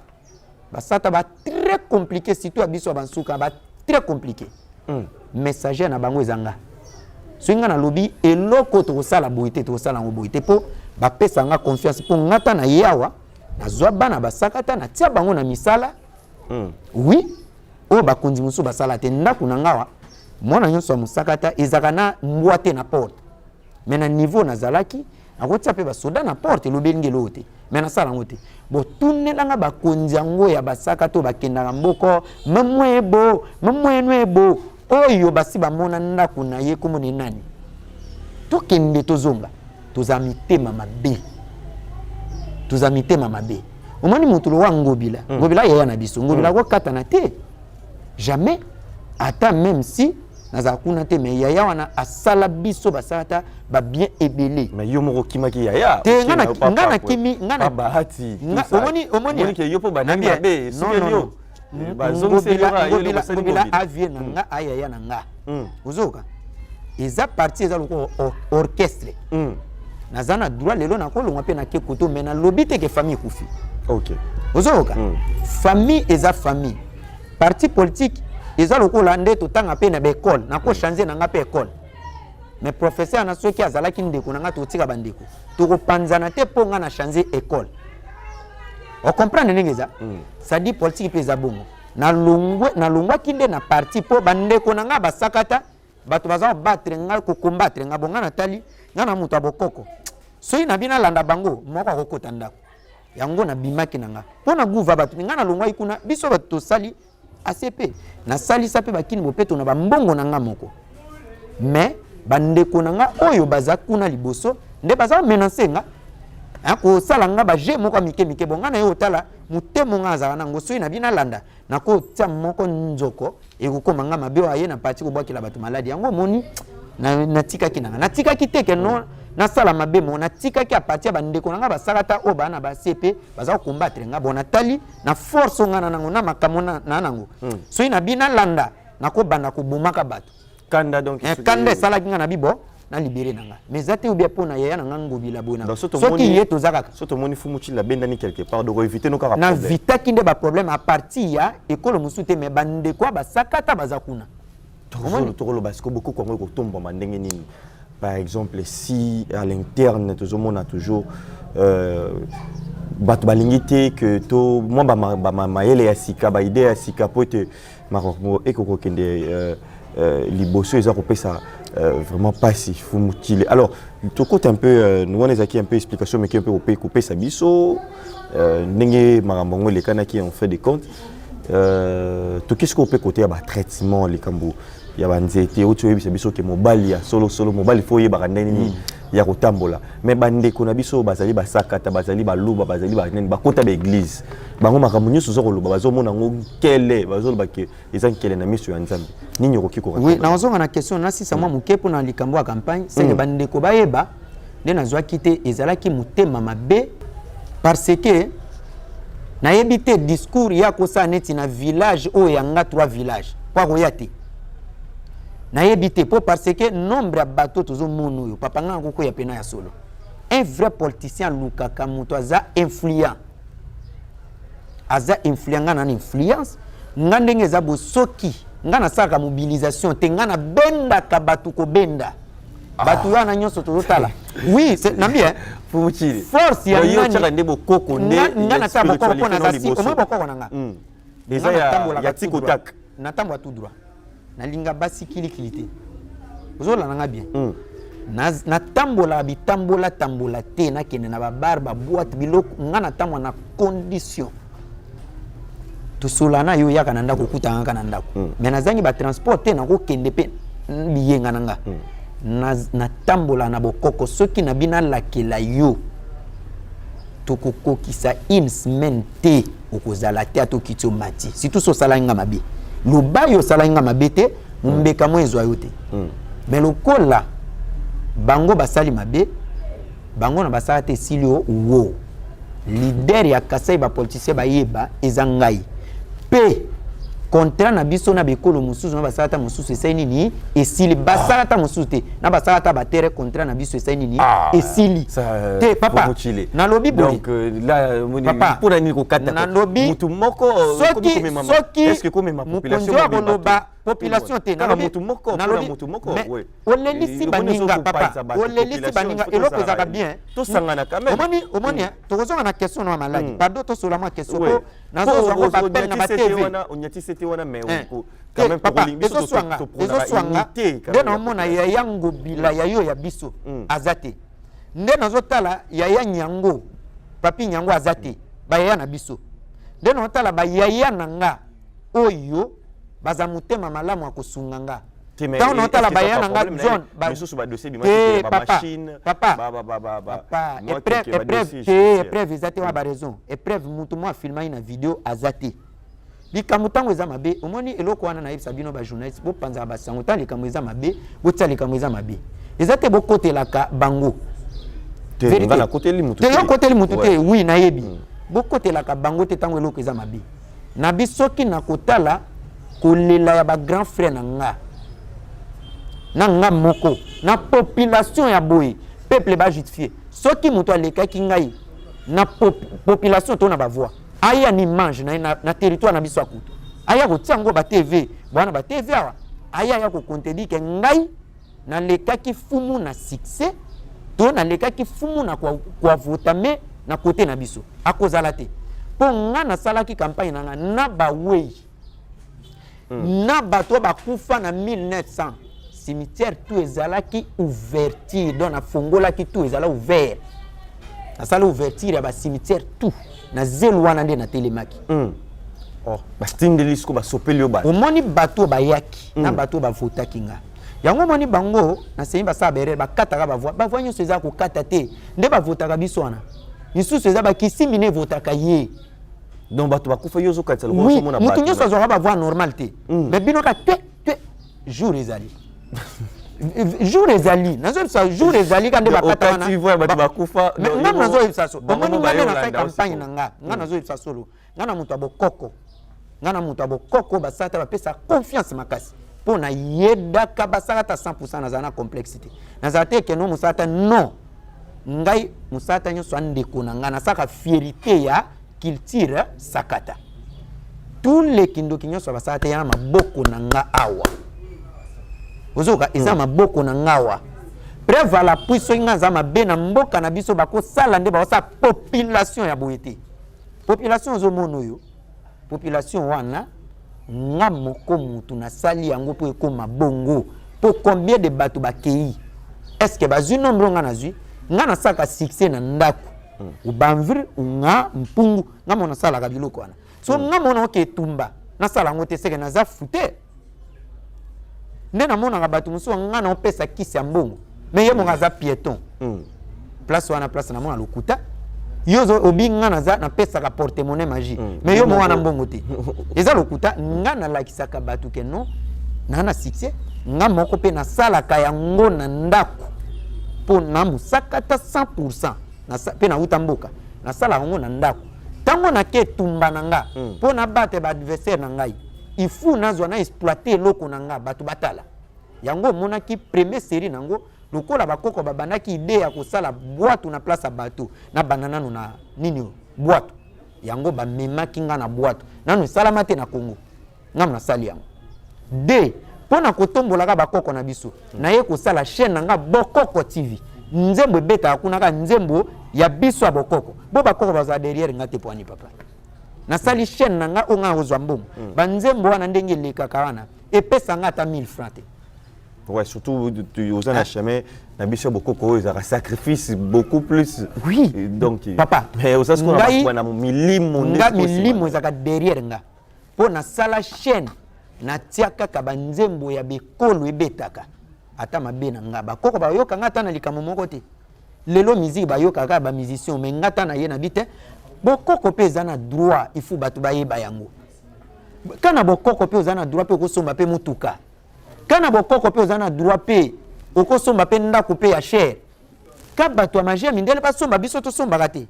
basata ba très compliqué surtout abiso bansuka ba très compliqué messager na bango ezanga swinga na lobi eloko to sala boité to sala ngoboité po ba pesa nga confiance po ngata na yawa nazwa bana basakata na tia bango na misala oui o ba konzi musu basala te ndaku na ngawa mona nyonso musakata ezaka na mbwate na porte mais na niveau na zalaki akotia pe ba soda na porte lobi ngelo te mais na sala ngote bo tunelanga ba konzi yango ya basakata bakenda mboko mamwebo oyo basi bamona ndaku na ye komone nani tokende tozonga toza mitema mabe omoni mutulo wa ngobila ngobila yaya na biso ngobila ko kata na te jamais ata même si naza kuna te mais yaya wana asala biso basata ba bien ebele mais yo moko kimaki yaya te ngana kimi ngana bahati omoni ke yo po banami abe non ngobila avie na nga ayaya na nga uzoka eza partie eza loko orchestre naza na droit lelo na kolongwa pe na kekoto mais na lobi te ke famille kufi OK uzoka famille eza famille parti politique eza loko lande to tanga pe na be école na ko changer na nga pe école mais professeur na soki azalaki ndeko na nga to tika bandeko to ko panzana te po nga na changer école on comprend ndengeza ça dit politique pe za bongo na longwa kinde na parti po bandeko na nga basakata bato baza battre nga ko combattre nga bonga na tali nga na mutu abokoko soyi na bina landa bango moko akokota ndako yango na bimaki na nga pona guva bato nga na longwa ikuna biso bato sali ACP na sali sape bakini bopeto na bambongo na nga moko mais bandeko na nga oyo baza kuna liboso nde baza menacer nga ako sala nga ba je moko mike bonga na yo tala mutemo nga za na ngoso ina bina landa nako tia moko nzoko ekokoma nga mabe aye na parti ko bwakila bato maladi yango moni na tika kinanga na tika kiteke no na sala mabe mo na tika ki apatia bandeko nanga basakata o bana ba CP baza combattre nga bona tali na force ngana nango na makamona na nango so ina bina landa na ko banda ko bumaka bato kanda donc kanda sala kinga na bibo na libéré nanga mais zate ou bien pona yaya nanga ngobila bona soki yeto zakaka soto moni fumuchi la bendani quelque part donc éviter nos cas problème na vita kinde ba problème à partir ya ekolo musute me bandeko basakata bazakuna tokolo basiko beaucoup kongo ko tomba mandenge nini. Par exemple, si à l'interne, tout le monde a toujours balinité que tout moi ma yele asika ba idée asika pote maroko ekoko kende liboso ils ont repéré ça vraiment passif mutile. Alors tout côté un peu nous on les acquis un peu explication mais qui un peu couper sa biso ndenge marambo les kanaki ont fait des comptes tout qu'est-ce qu'on peut côté à traitement les kambo ya banzete oto yebisa biso ke mobali ya solo mobali fo yeba ndeni ya kotambola mais bandeko na biso bazali basakata bazali baluba bazali banene bakota ba église bango makambo nyuso zo koloba bazomona ngo kele bazoloba ke ezankele na miso ya nzambe nini okoki ko oui na ozonga na question na sisa mwa mukepo na likambo ya campagne c'est que bandeko bayeba nde nazwa kite ezalaki mutema mabe parce que na yebite discours ya kosa neti na village o yanga 3 villages kwa koyate na yebite po parce que nombre ya bateau tozo mono yo papa nga ngoko ya pena ya solo un vrai politicien lukaka muto aza influent nga na influence nga ndenge za bosoki nga na saka mobilisation te nga na benda ka batu ko benda batu ya na nyonso tozotala oui c'est na bien force ya ngani ndebo koko nde nga na saka bokoko pona za si omo bokoko nanga déjà ya tiko tak na tambo tout droit na linga basi kilikilité ozola nanga bien na tambola bitambola tambola te na kene na babar ba boîte biloko nga na tamwa na condition to solana yo yaka na ndako kuta nga na ndako mais nazangi ba transport te na ko kende pe biyenga nanga na tambola na bokoko soki na bina lakela yo to kokokisa une semaine te okozala te to kitio mati surtout so sala nga mabe lubayo sala nga mabete mbeka mwezo ayote mais lokola bango basali mabe bango na basala te silio wo leader ya Kasai ba politicien ba yeba ezangai pe contrat na biso na bekolo mususu na basala ta mususu esali nini esili basala ta mususu te na basala ta batere contrat na biso esali nini esili te papa na lobi boy donc là pour la niko kata na lobi mutu moko soki est-ce que comme ma population ba population te na mutu moko na lobi oui olelisi baninga papa olelisi baninga eloko ezaka bien to sangana quand même omoni tokozonga na question na maladi pardon to sola ma question ko nazo zo ba peine na ba TV onyati c'était wana mais quand même pour biso to nde na mona ya yango bila ya yo ya biso azate nde nazo tala ya ya nyango papi nyango azate ba ya na biso nde na tala ba ya nanga oyo baza mutema malamu akosunga nga tant on tala ba ya nanga John ba susu ba dossier bimaki ba machine papa épreuve ezate wa ba raison épreuve mutu mo filma ina vidéo azate bikamutango eza mabe omoni eloko wana na yebisa bino ba journaliste bo panza ba sango tali kamweza mabe bo tali kamweza mabe ezate bo kotelaka bango te ngana koteli mutu te yo koteli mutu te oui na yebi bo kotelaka bango te tango eloko eza mabe na bisoki na kotala kolela ya ba grand frère na nga moko na population ya boye peuple ba justifier soki mutu alekaki ngai na population to na ba voix aya ni mange na territoire na biso akutu aya ko tiango ba TV bwana ba TV awa aya ya ko contredire ke ngai na lekaki fumu na succès to na lekaki fumu na kwa votame na côté na biso akozala te po nga na salaki campagne nanga na ba wey na bato ba kufa na 1900 cimetière tout ezalaki ouverture donc na fongola ki tout ezala ouvert na sala ouverture ya ba cimetière tout na zelo wana nde na telemaki bastindeli siko basopeli yo bato omoni bato bayaki na bato bavotaki nga yango moni bango na seyi basala berere bakataka bavoi nyonso eza kokata te nde bavotaka biso wana lisusu eza bakisi mine evotaka ye donc bato bakufa yo ozokatisa mutu nyonso azwaka bavoi normal te me bino ka te jour ezali jour ezali nazo ça jour ezali quand ba kata na tu vois ba kufa nga nazo ça so omoni nga na campagne na nga nazo ça solo nga na mutu abokoko basata ba pesa confiance makasi pour na yeda ka basata 100% na zana complexité na zate ke no musata non ngai musata nyo so ndeko na nga na saka fierté ya culture sakata tous les kindoki nyo so basata ya maboko na nga awa ozoka eza maboko na ngawa preuve la puissance nga za mabe na mboka na biso bako sala nde ba sa population ya boyete population zo mono yo population wana nga moko mutu na sali yango po ekoma bongo po combien de bato bakei est-ce que bazu nombre nga nazui nga na saka succès na ndako ubamvir nga mpungu nga mona sala ka biloko wana so nga mona ke tumba na sala ngote seke na za fute nde na mona bato muso nga na opesa kisi ya mbongo mais ye monga za piéton place wana place na mona lokuta yozo obinga na za na pesa ka porte-monnaie magie mais yo mwana mbongo te eza lokuta nga na lakisaka bato ke no na succès nga moko pe na sala ka yango na ndako po na musakata 100% na pe na utamboka na sala yango na ndako tango na ke tumba na nga po na bate ba adversaire na ngai il faut nazwa na exploiter loko na nga bato batala yango monaki première série nango lokola bakoko babandaki idée ya kosala boîte na place ya bato na banana na nini boîte yango ba memaki nga na boîte nanu salama te na Congo ngam na sali yango de pona kotombola ka bakoko na biso na ye kosala chaîne nga Bokoko TV nzembo beta kuna ka nzembo ya biso ya bokoko bo bakoko baza derrière nga te poani papa na sali chaîne nga onga ozwa mbongo ba nzembo wana ndenge lekaka wana epesa nga ta 1000 francs. Ouais, surtout aux ans chemin, na biso bokoko ils ont sacrifice beaucoup plus. Oui. Et donc papa, mais aux ans qu'on a na milimo ezaka derrière nga. Po na sala chaîne na tiaka ka banzembo ya bekolo ebetaka. Ata mabe na nga bakoko ba yoka ngata na likamo moko te. Lelo musique ba yoka ka ba musicien mais ngata na ye na bite. Bokoko pe za na droit, il faut batu ba yeba yango. Kana bokoko pe za na droit pe ko somba pe mutuka. Kana bokoko pe ozana droit pe okosomba pe ndako pe ya cher ka bato ya magie mindele pa somba biso to somba kate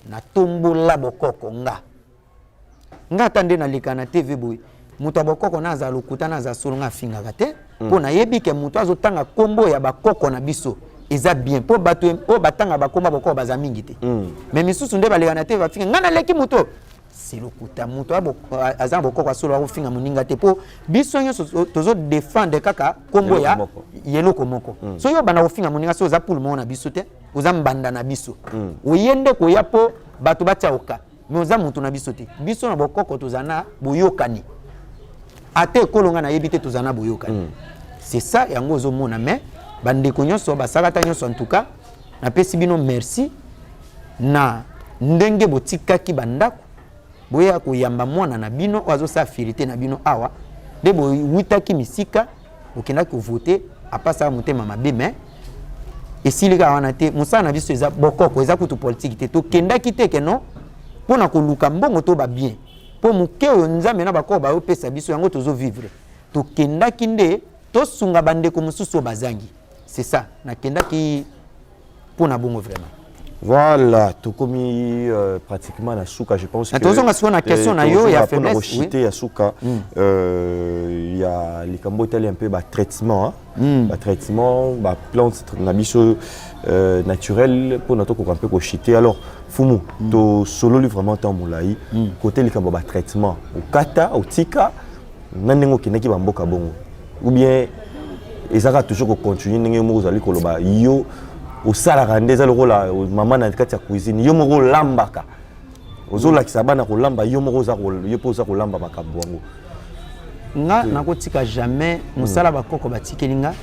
na tombola bokoko nga tande na likana TV boy muto bokoko na za lokuta na za solonga finga kate po na yebi ke muto azotanga kombo ya bakoko na biso eza bien po bato po batanga bakomba bokoko baza mingi te mais misusu nde balekana te va finga nga na leki muto c'est le kuta muto azan bokoko solo ko finga muninga te po biso nyoso tozo défendre kaka kombo ya yeloko moko so yo bana ko finga muninga so za pour mona biso te oza mbanda na biso oyende ko ya po bato batia oka mais oza mutu na biso te biso na bokoko tozana boyokani ate kolonga na yebite tozana boyokani c'est ça yango zo mona mais bande ko nyoso basakata nyoso en tout cas na pesi bino merci na ndenge botikaki bandako boya koyamba mwana na bino wazo sa fierté na bino awa de bo witaki misika okenda ko voter apasa motema mabe mais esilika wana te musana na biso eza bokoko eza kutu politique te to kenda kite ke non pona ko luka mbongo to ba bien po muke oyo nzambe na bakoko ba opesa biso yango tozo vivre to kenda kinde to sunga bande ko mususu bazangi c'est ça na kenda ki pona bongo vraiment. Voilà, tout comme pratiquement la souka, je pense que. Attention à la question, il y a faiblesse. Oui. À souka, il y a les cambo un peu de traitement, traitement, plantes, nabiso naturel pour notre un peu chité. Alors, fumu, to solo vraiment tant moulai, côté les cambo traitement, au kata, au tika, nanengo kineki bamboka bongo. Ou bien, et ça va toujours continuer, nengo zali koloba yo. Au salaire ndeza lokola maman na kati ya cuisine yo moko lambaka ozola kisabana ko lamba yo moko za ko yo poza ko lamba makambo wango nga nakotika jamais musala bakoko batikelinga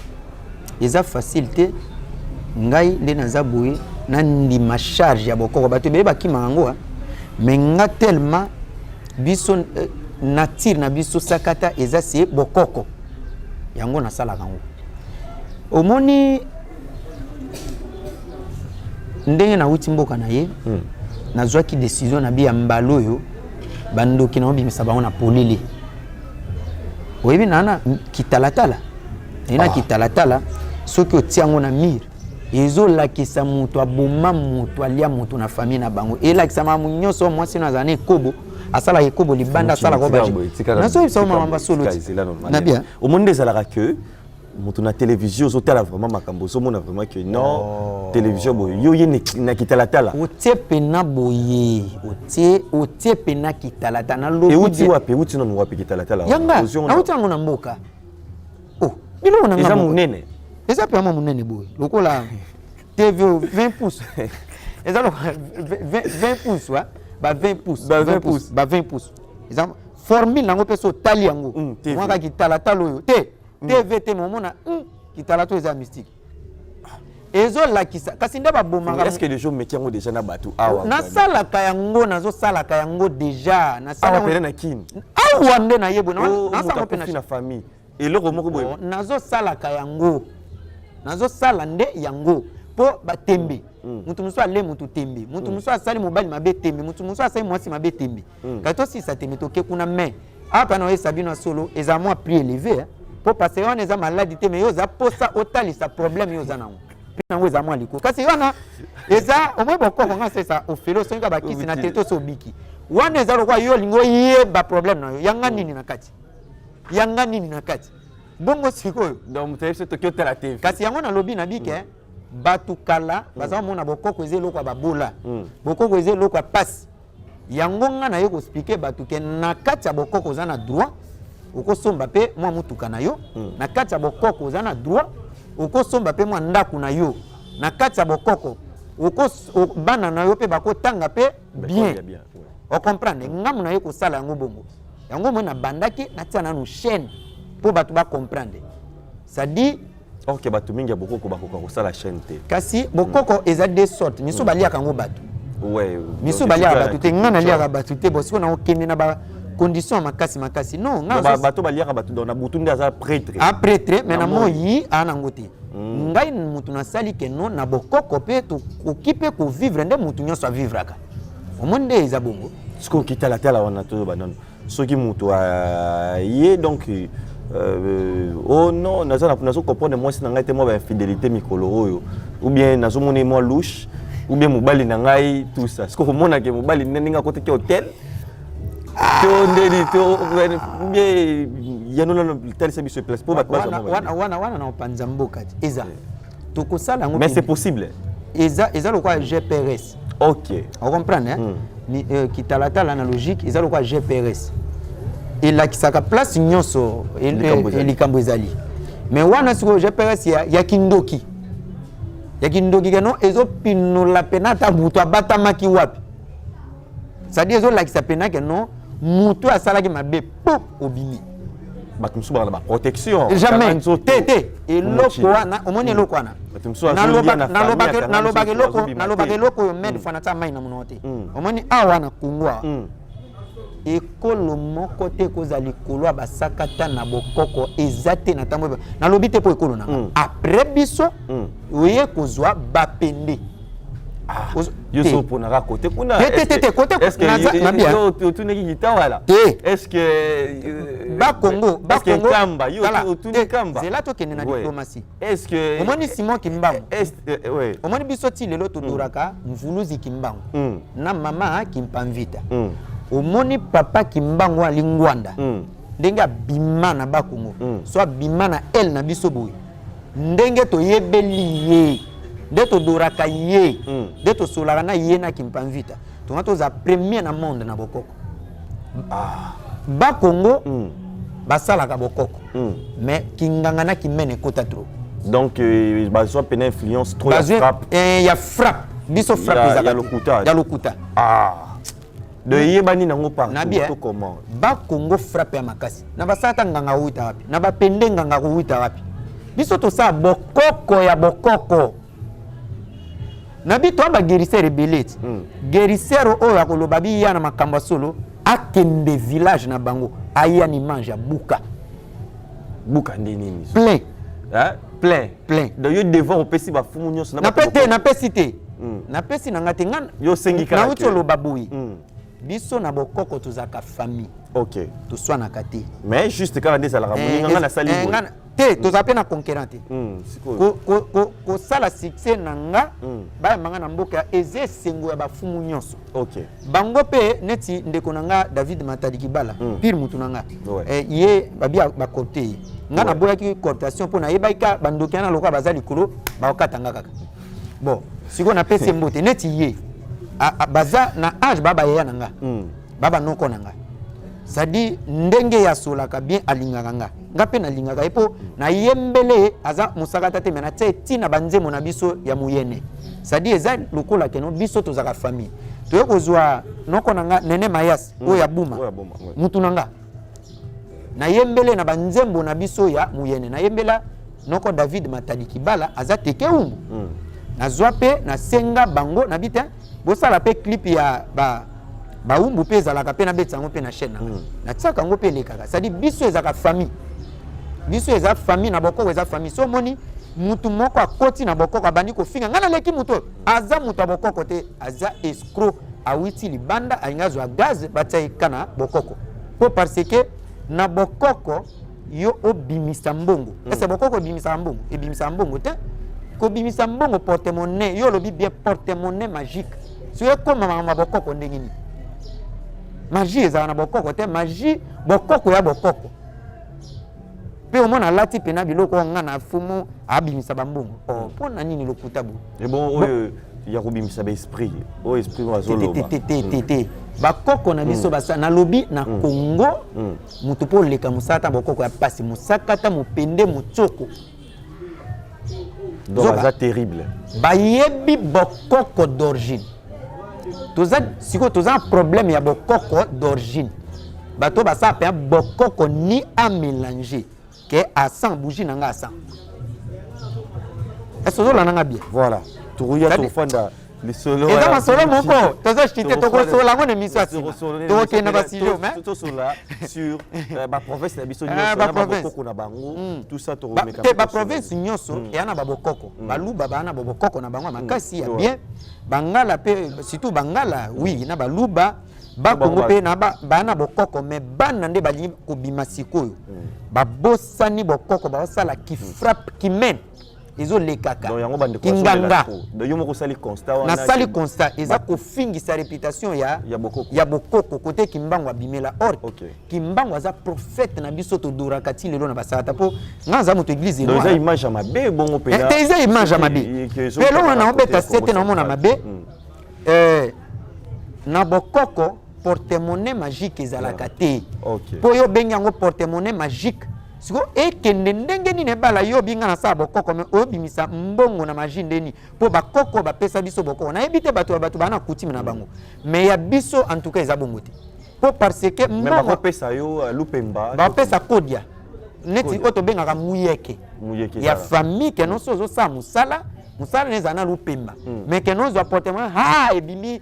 eza facilité ngai nde naza boye na ndima charge ya bokoko bato be bakima yango mais nga tellement biso nature na biso sakata eza se bokoko yango nasala yango omoni ndenge na wuti mboka na ye nazwaki décision na bi ya mbalo yo bandoki na obimisa bango na polele oyebi nana kitalatala ina kitalatala soki otiango na mire ezolakisa moto aboma moto alia moto na famille na bango elakisama nyonso mwasi na zane ekobo asala ekobo libanda asala ko baje naso bisa mama solo na bien au monde des alaka que moto na télévision ozotala vraiment makambo ozomona vraiment que non télévision boye yo ye na kitalatala otie pena boye otie pena kitalatala na lobi et uti wapi uti non wapi kitalatala yanga na uti ngo na mboka oh bilo na ngamo munene eza pe mama munene boye lokola TV 20 pouces eza 20 pouces wa ba 20 pouces ba 20 pouces eza formule nango peso tali yango mwaka kitalatala oyo te TVT momona kitalato eza mystique ezo lakisa kasi ndaba bomaka est-ce que les gens mettent yango déjà na batu awa na sala ka yango nazo sala ka yango déjà na sala awa na kini awa nde na yebo na sala pe na famille et le moko boye nazo sala ka yango nazo sala nde yango po batembe mutu muso ale mutu tembe mutu muso asali mobali mabe tembe mutu muso asali mwasi mabe tembe kato si sa tembe toke kuna mais apa na Sabino solo eza moi prix élevé pour passer on eza maladie mais yo za posa otali sa problème yo za nango pina ngo eza moi liko kasi wana eza au moins boko nga c'est ça au felo so ngaba kisi na teto so biki wana eza lokwa yo lingo ye ba problème na yo yanga nini na kati bongo sikoyo donc mutaye se tokyo tela TV kasi yango na lobi na bike batu kala baza mona bokoko eze lokwa babola bokoko eze lokwa passe yango nga na yo ko expliquer batu ke na kati ya bokoko za na droit okosomba pe mwa mutuka na yo na kati ya bokoko za na droit okosomba pe mwa ndaku na yo na kati ya bokoko bana na yo pe bakotanga pe bien o comprendre ngamu na yo ko sala yango bongo yango mo na bandaki na tia na no chaîne pour batu ba comprendre ça dit OK batu mingi bokoko bakoka ko sala chaîne te kasi bokoko eza des sortes miso balia kango batu ouais miso balia batu te ngana lia batu te bosiko na okende na ba condition makasi non nga bato baliaka bato dans na butunde aza prêtre prêtre mais na moyi ana ngote ngai mutu na sali ke non na bokoko pe to okipe ko vivre nde mutu nyoso vivre ka omonde eza bongo siko kitala tala wana to banon soki mutu ye donc oh non nazo comprendre moi si na ngai te moi ba infidélité mikolo oyo ou bien nazo mona moi louche ou bien mobali na ngai tout ça siko mona ke mobali ninga kote ke hôtel to ndeli to bien yano na tel se biso place pour battre wana na panza mboka eza to ko sala ngo mais c'est possible eza lo kwa GPRS OK on comprend hein ni kitalata la logique eza lo kwa GPRS et la kisaka place nyonso elikambo ezali mais wana siko GPRS ya kindoki keno ezo pinola penata buto abatamaki wapi ça dit ezo lakisa penaka non mutu asalaki mabe pop obimi bato musu bana ba protection jamais te eloko wana omoni eloko wana nalobaka eloko yo mede fana ta mai na monote omoni awa na kungwa ekolo moko te koza likolo ya basakata na bokoko eza te na ntango nalobi te mpo ekolo na après biso oye kozwa bapende yo so pona ka côté kuna côté na bien tu ne gita wala est-ce que ba Congo kamba yo tu ne kamba c'est là to kende na diplomatie est-ce que omoni Simon Kimbangu ouais omoni biso ti lelo to doraka mvuluzi Kimbangu na mama Kimpamvita omoni papa Kimbangu alingwanda ndenge bima na ba Congo so bima na el na biso boye ndenge to yebeli ye de to doraka ye de to solaka na ye na Kimpamvita to ngato za premier na monde na bokoko ba Congo basalaka bokoko mais kinganga na kimene kota trop donc bazo pena influence trop la frappe ya frappe biso frappe ya lokuta de yebani nango partout comment ba Congo frappe ya makasi na basata nganga uita wapi na bapende nganga uita wapi biso to sa bokoko ya bokoko na bito ba guérisseur belete guérisseur oyo akoloba bi ya na makambo solo akende village na bango aya ni manja buka ndeni plein plein de yo devant opesi ba fumu nyonso na pete na pesite na pesi na ngate ngana yo sengi kala na utolo baboui biso na bokoko tozaka famille OK to swana kati mais juste quand on dit ça la ramoninga na sali te toza na concurrent te sikoyo ko sala succès nanga ba manga na mboka eze sengo ya bafumu nyonso OK bango pe neti ndeko nanga David Matadi Kibala pire mutu nanga ye babia ba côté nga na boya ki cooptation pour na yebaika bandoki na loka bazali kolo ba okatanga kaka bon siko na pese mbote neti ye baza na âge baba ya nanga baba noko nanga sadi ndenge ya solaka bien alingaka nga pe na lingaka epo na yembele aza musakata te mena te tina banzemo na biso ya muyene sadi eza lokola keno biso tozaka famille toye kozwa noko nanga Nene Mayas o ya buma mutu nanga na yembele na banzembo na biso ya muyene na yembela noko David Matadi Kibala aza teke umbu na zwa pe na senga bango na bita bosala pe clip ya ba umbu pe zalaka pe na betsango pe na chaîne na tsaka ngo pe lekaka c'est à dire biso ezaka famille biso eza famille na bokoko eza famille so moni mutu moko akoti na bokoko abandi ko finga ngana leki mutu aza mutu bokoko te aza escroc awiti libanda aingazo gaz batai kana bokoko po parce que na bokoko yo obimisa mbongo ese bokoko obimisa mbongo ebimisa mbongo te ko bimisa mbongo porte-monnaie yo lobi bien porte-monnaie magique so yo koma mama bokoko ndengini magie ezala na bokoko te magie bokoko ya bokoko pe omona lati pena biloko nga na fumu abimisa bambongo po na nini lokuta bo et bon oyo ya kobimisa ba esprit o esprit wa zoloba te bakoko na biso basa na lobi na Congo mutu po leka musata bokoko ya pasi musakata mupende mutsoko donc ça terrible bayebi bokoko d'origine toza siko toza problème ya bokoko d'origine bato basa pe bokoko ni a mélanger que à 100 bougie nanga à 100 est-ce que la nanga bien voilà turuya to fanda les solo et dans solo moko toza chité to ko solo ngo ne miswa to ke na basilio mais tout cela sur ba province na biso nyonso na bokoko na bango tout ça to remeka te ba province nyonso ya na bokoko baluba bana bokoko na bango makasi ya bien bangala pe surtout bangala oui na baluba ba kongo pe na bana bokoko mais bana nde bali ko bima sikoyo ba bosani bokoko ba sala qui frappe qui mène ezo lekaka kinganga do yomo ko sali constat wana na sali constat eza ko fingisa réputation ya bokoko côté kimbango abimela or kimbango aza prophète na biso to durakati lelo na basata po ngaza moto église elo eza image ya mabe bongo pe na eza image ya mabe pelo na obeta sete na mona mabe na bokoko porte-monnaie magique ezalaka te po yo bengi yango porte-monnaie magique siko ekende ndenge nini ebala yo binga na sala bokoko me obimisa mbongo na magie ndeni po bakoko bapesa biso bokoko nayebi te bato bana coutume na bango mais ya biso en tout cas eza bongo te po parce que mbongo bapesa yo lupemba bapesa kodia neti oyo tobengaka muyeke ya famille ke nyonso ozosala mosala neza na lupemba mais ke nozwa portement ebimi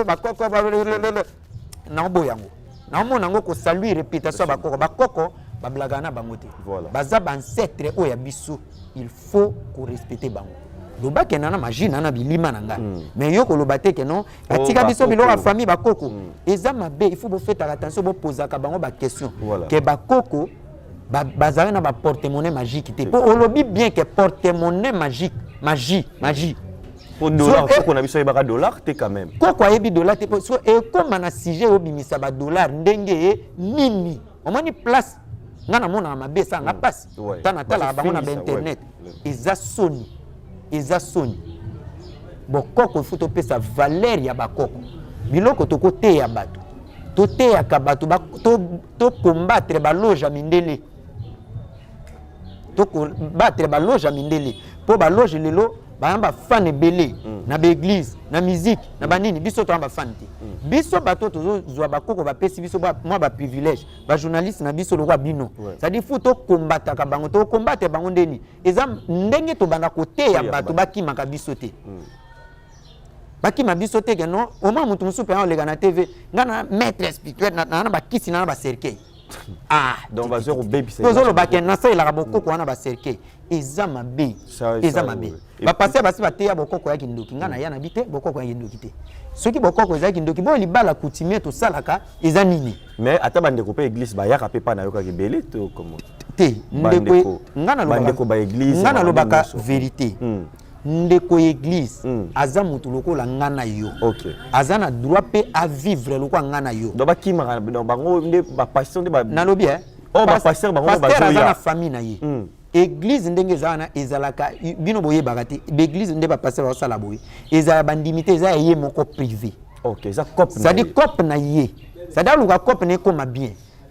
bakoko naoboya yango naomona yango kosalui réputation ya bakoko bablaga na bango te baza bancetre oyo ya biso il faut korespecte bango loba ke na magie na bilima na ngai mais yo koloba te ke non atika biso biloko ya famille bakoko eza mabe il faut bofetaka attention bopozaka bango baquestion ke bakoko bazali na baporte-monnaie magique te po olobi bien ke porte-monnaie magique magie pour dollar faut na biso yebaka dollar te quand même koko ayebi dollar te so ekoma na sujet obimisa ba dollar ndenge nini omoni place nga na mona mabe sa nga passe tana tala bango na internet eza soni bokoko faut to pesa valeur ya bakoko biloko toko te ya bato to te ya kabato to combattre ba loge ya mindele to combattre ba loge ya mindele po ba loge lelo ba fan ebele na ba église na musique na banini biso to ba fan te biso bato to zwa bakoko ba pesi biso moi ba privilège ba journaliste na biso lokwa bino ça dit faut to combattre ka bango to combattre bango ndeni eza ndenge to banda kote ya bato bakima ka biso te bakima biso te ke non au moins mutu musu pe on le na TV ngana maître spirituel na ba kisi na ba cercueil Ah, donc bazor au baby c'est tozo lo baken na sa ila bokoko wana ba cercle ezama be ezama be ba passer basi ba teya bokoko ya kindoki ngana ya na bite bokoko ya kindoki te soki bokoko eza kindoki bo libala coutumier to salaka eza nini mais ata bande ko pe église ba yaka pe pa na yoka ke belé to comment te ndeko ngana lo bande ko ba église ngana lo baka vérité ndeko église aza mutu lokola ngana yo OK aza na droit pe à vivre lokola ngana yo donc ba kimaka donc bango nde ba passion nde ba nalobi oh ba pasteur bango ba pasteur aza na famille na ye église ndenge ezana ezalaka bino boye bakati l'église nde ba pasteur ba sala boye ezala bandimité eza ye moko privé OK ça cop ça dit cop na ye ça da luka cop ne koma bien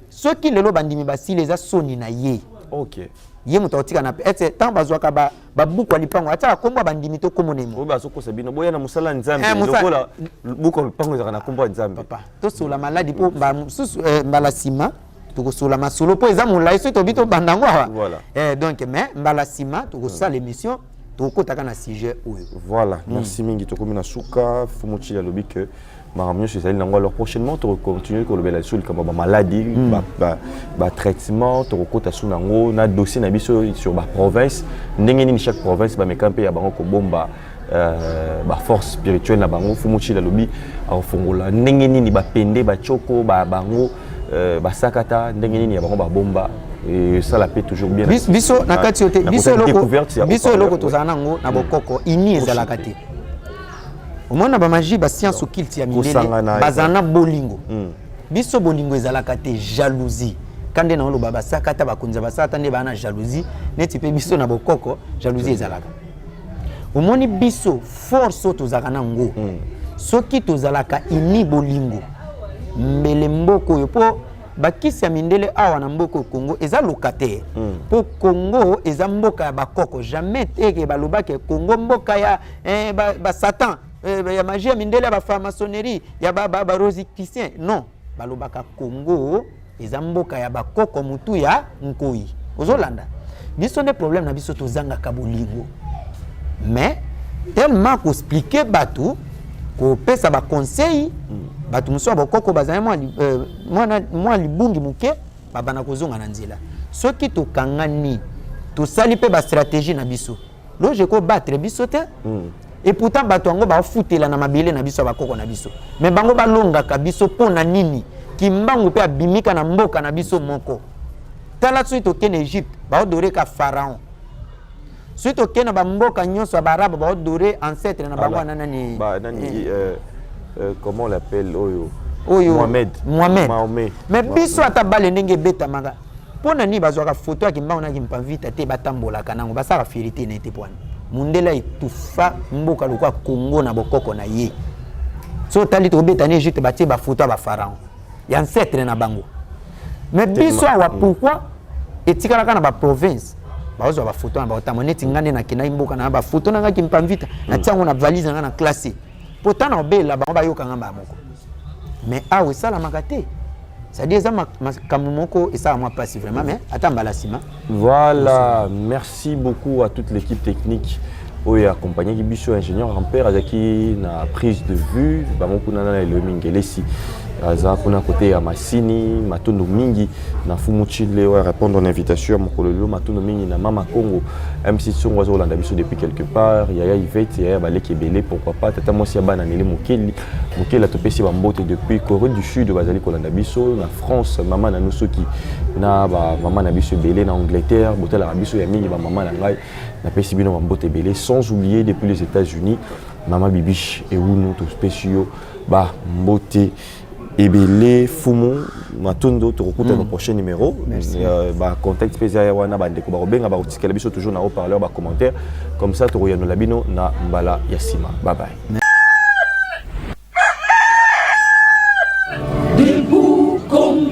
soki lelo bandimi basile eza soni na ye OK ye muto otika na ete tant bazwaka ba buku alipango ata komba bandimi to komonemo oba soko sabino boya na musala nzambe lokola buku alipango ezaka na komba nzambe papa to sola maladi po ba susu mbala sima to sola masolo po eza molai so to bito bandango voilà donc mais mbala sima to sala l'émission to kotaka na sujet oyo voilà merci mingi to komina suka fumuchi ya lobi que Maramio chez elle alors prochainement tu continuer ko lobela sur comme ba maladie ba traitement tu rekota sunango na dossier na biso sur ba province ndenge ni chaque province ba mekampe ya bango ko bomba ba force spirituelle na bango fumuchi la lobi a fongola ndenge ni ba pende ba choko ba bango ba sakata ndenge ni ya bango ba bomba et ça la paix toujours bien biso na kati yote biso loko tozana ngo na bokoko ini ezalaka te omona ba magie ba science occulte ya mindele bazana bolingo biso bolingo ezalaka te jalousie kande na olo baba sakata bakunza basata nde bana jalousie neti pe biso na bokoko jalousie ezalaka omoni biso force tozaka na ngo soki tozalaka ini bolingo mbele mboko yo po bakisi ya mindele awa na mboko Congo eza locataire po Congo eza mboka ya bakoko jamais teke balobaka Congo mboka ya ba Satan ya magie mindele ba franc-maçonnerie ya ba rosicticien non balobaka Congo eza mboka ya bakoko mutu ya nkoi ozolanda biso ne problème na biso tozanga ka bolingo mais tellement ko expliquer batu ko pesa ba conseil batu muso bakoko bazana moi libungi muke babana kozonga na nzela soki tokangani tosali pe ba stratégie na biso loje ko battre biso te et pourtant bato ngo ba futela na mabele na biso bakoko na biso mais bango balonga ka biso pona nini kimbangu pe abimika na mboka na biso moko tala suite au Égypte ba odore ka pharaon suite au Kenya ba mboka nyonso ba arabe ba odore ancêtre na bango nani ba nani comment on l'appelle oyo Mohamed mais biso ata bale ndenge beta manga pona ni bazwaka photo ya kimbangu na kimpa vita te batambola kanango basaka fierté na ete pwana mundela etufa mboka lokwa Congo na bokoko na ye so tali to beta ne juste batie ba photo ba pharaon ya ancêtre na bango mais biso wa pourquoi etikala kana ba province bazo ba photo na ba tamoneti ngane na kina mboka na ba photo na ngaki mpamvita na tiango na valise na classé pourtant na obela bango ba yoka ngamba moko mais awe sala makate c'est-à-dire ça kamumoko et ça moi pas si vraiment mais attends balasima voilà merci beaucoup à toute l'équipe technique oyo accompagné Biso ingénieur Ampère azaki na prise de vue bango na le mingelesi aza kuna côté ya Masini matondo mingi na fumuchi leo répondre à l'invitation mokololo matondo mingi na mama Congo MC Songo zo landa biso depuis quelque part yaya Yvette yaya baleki belé pourquoi pas tata mosi bana nele mokeli la topesi ba mbote depuis Corée du Sud bazali kolanda biso na France mama na nusoki na ba mama na biso belé na Angleterre botela biso ya mingi ba mama na ngai na pesi bino ba mbote belé sans oublier depuis les États-Unis mama Bibiche et Uno to spéciaux ba mbote Ebele Fumu Matondo te recoute dans le prochain numéro. Contact spécial wana bandeko ba obenga ba otikela biso toujours na haut-parleur ba commentaire comme ça to royano labino na mbala yasima. Bye bye. Debout comme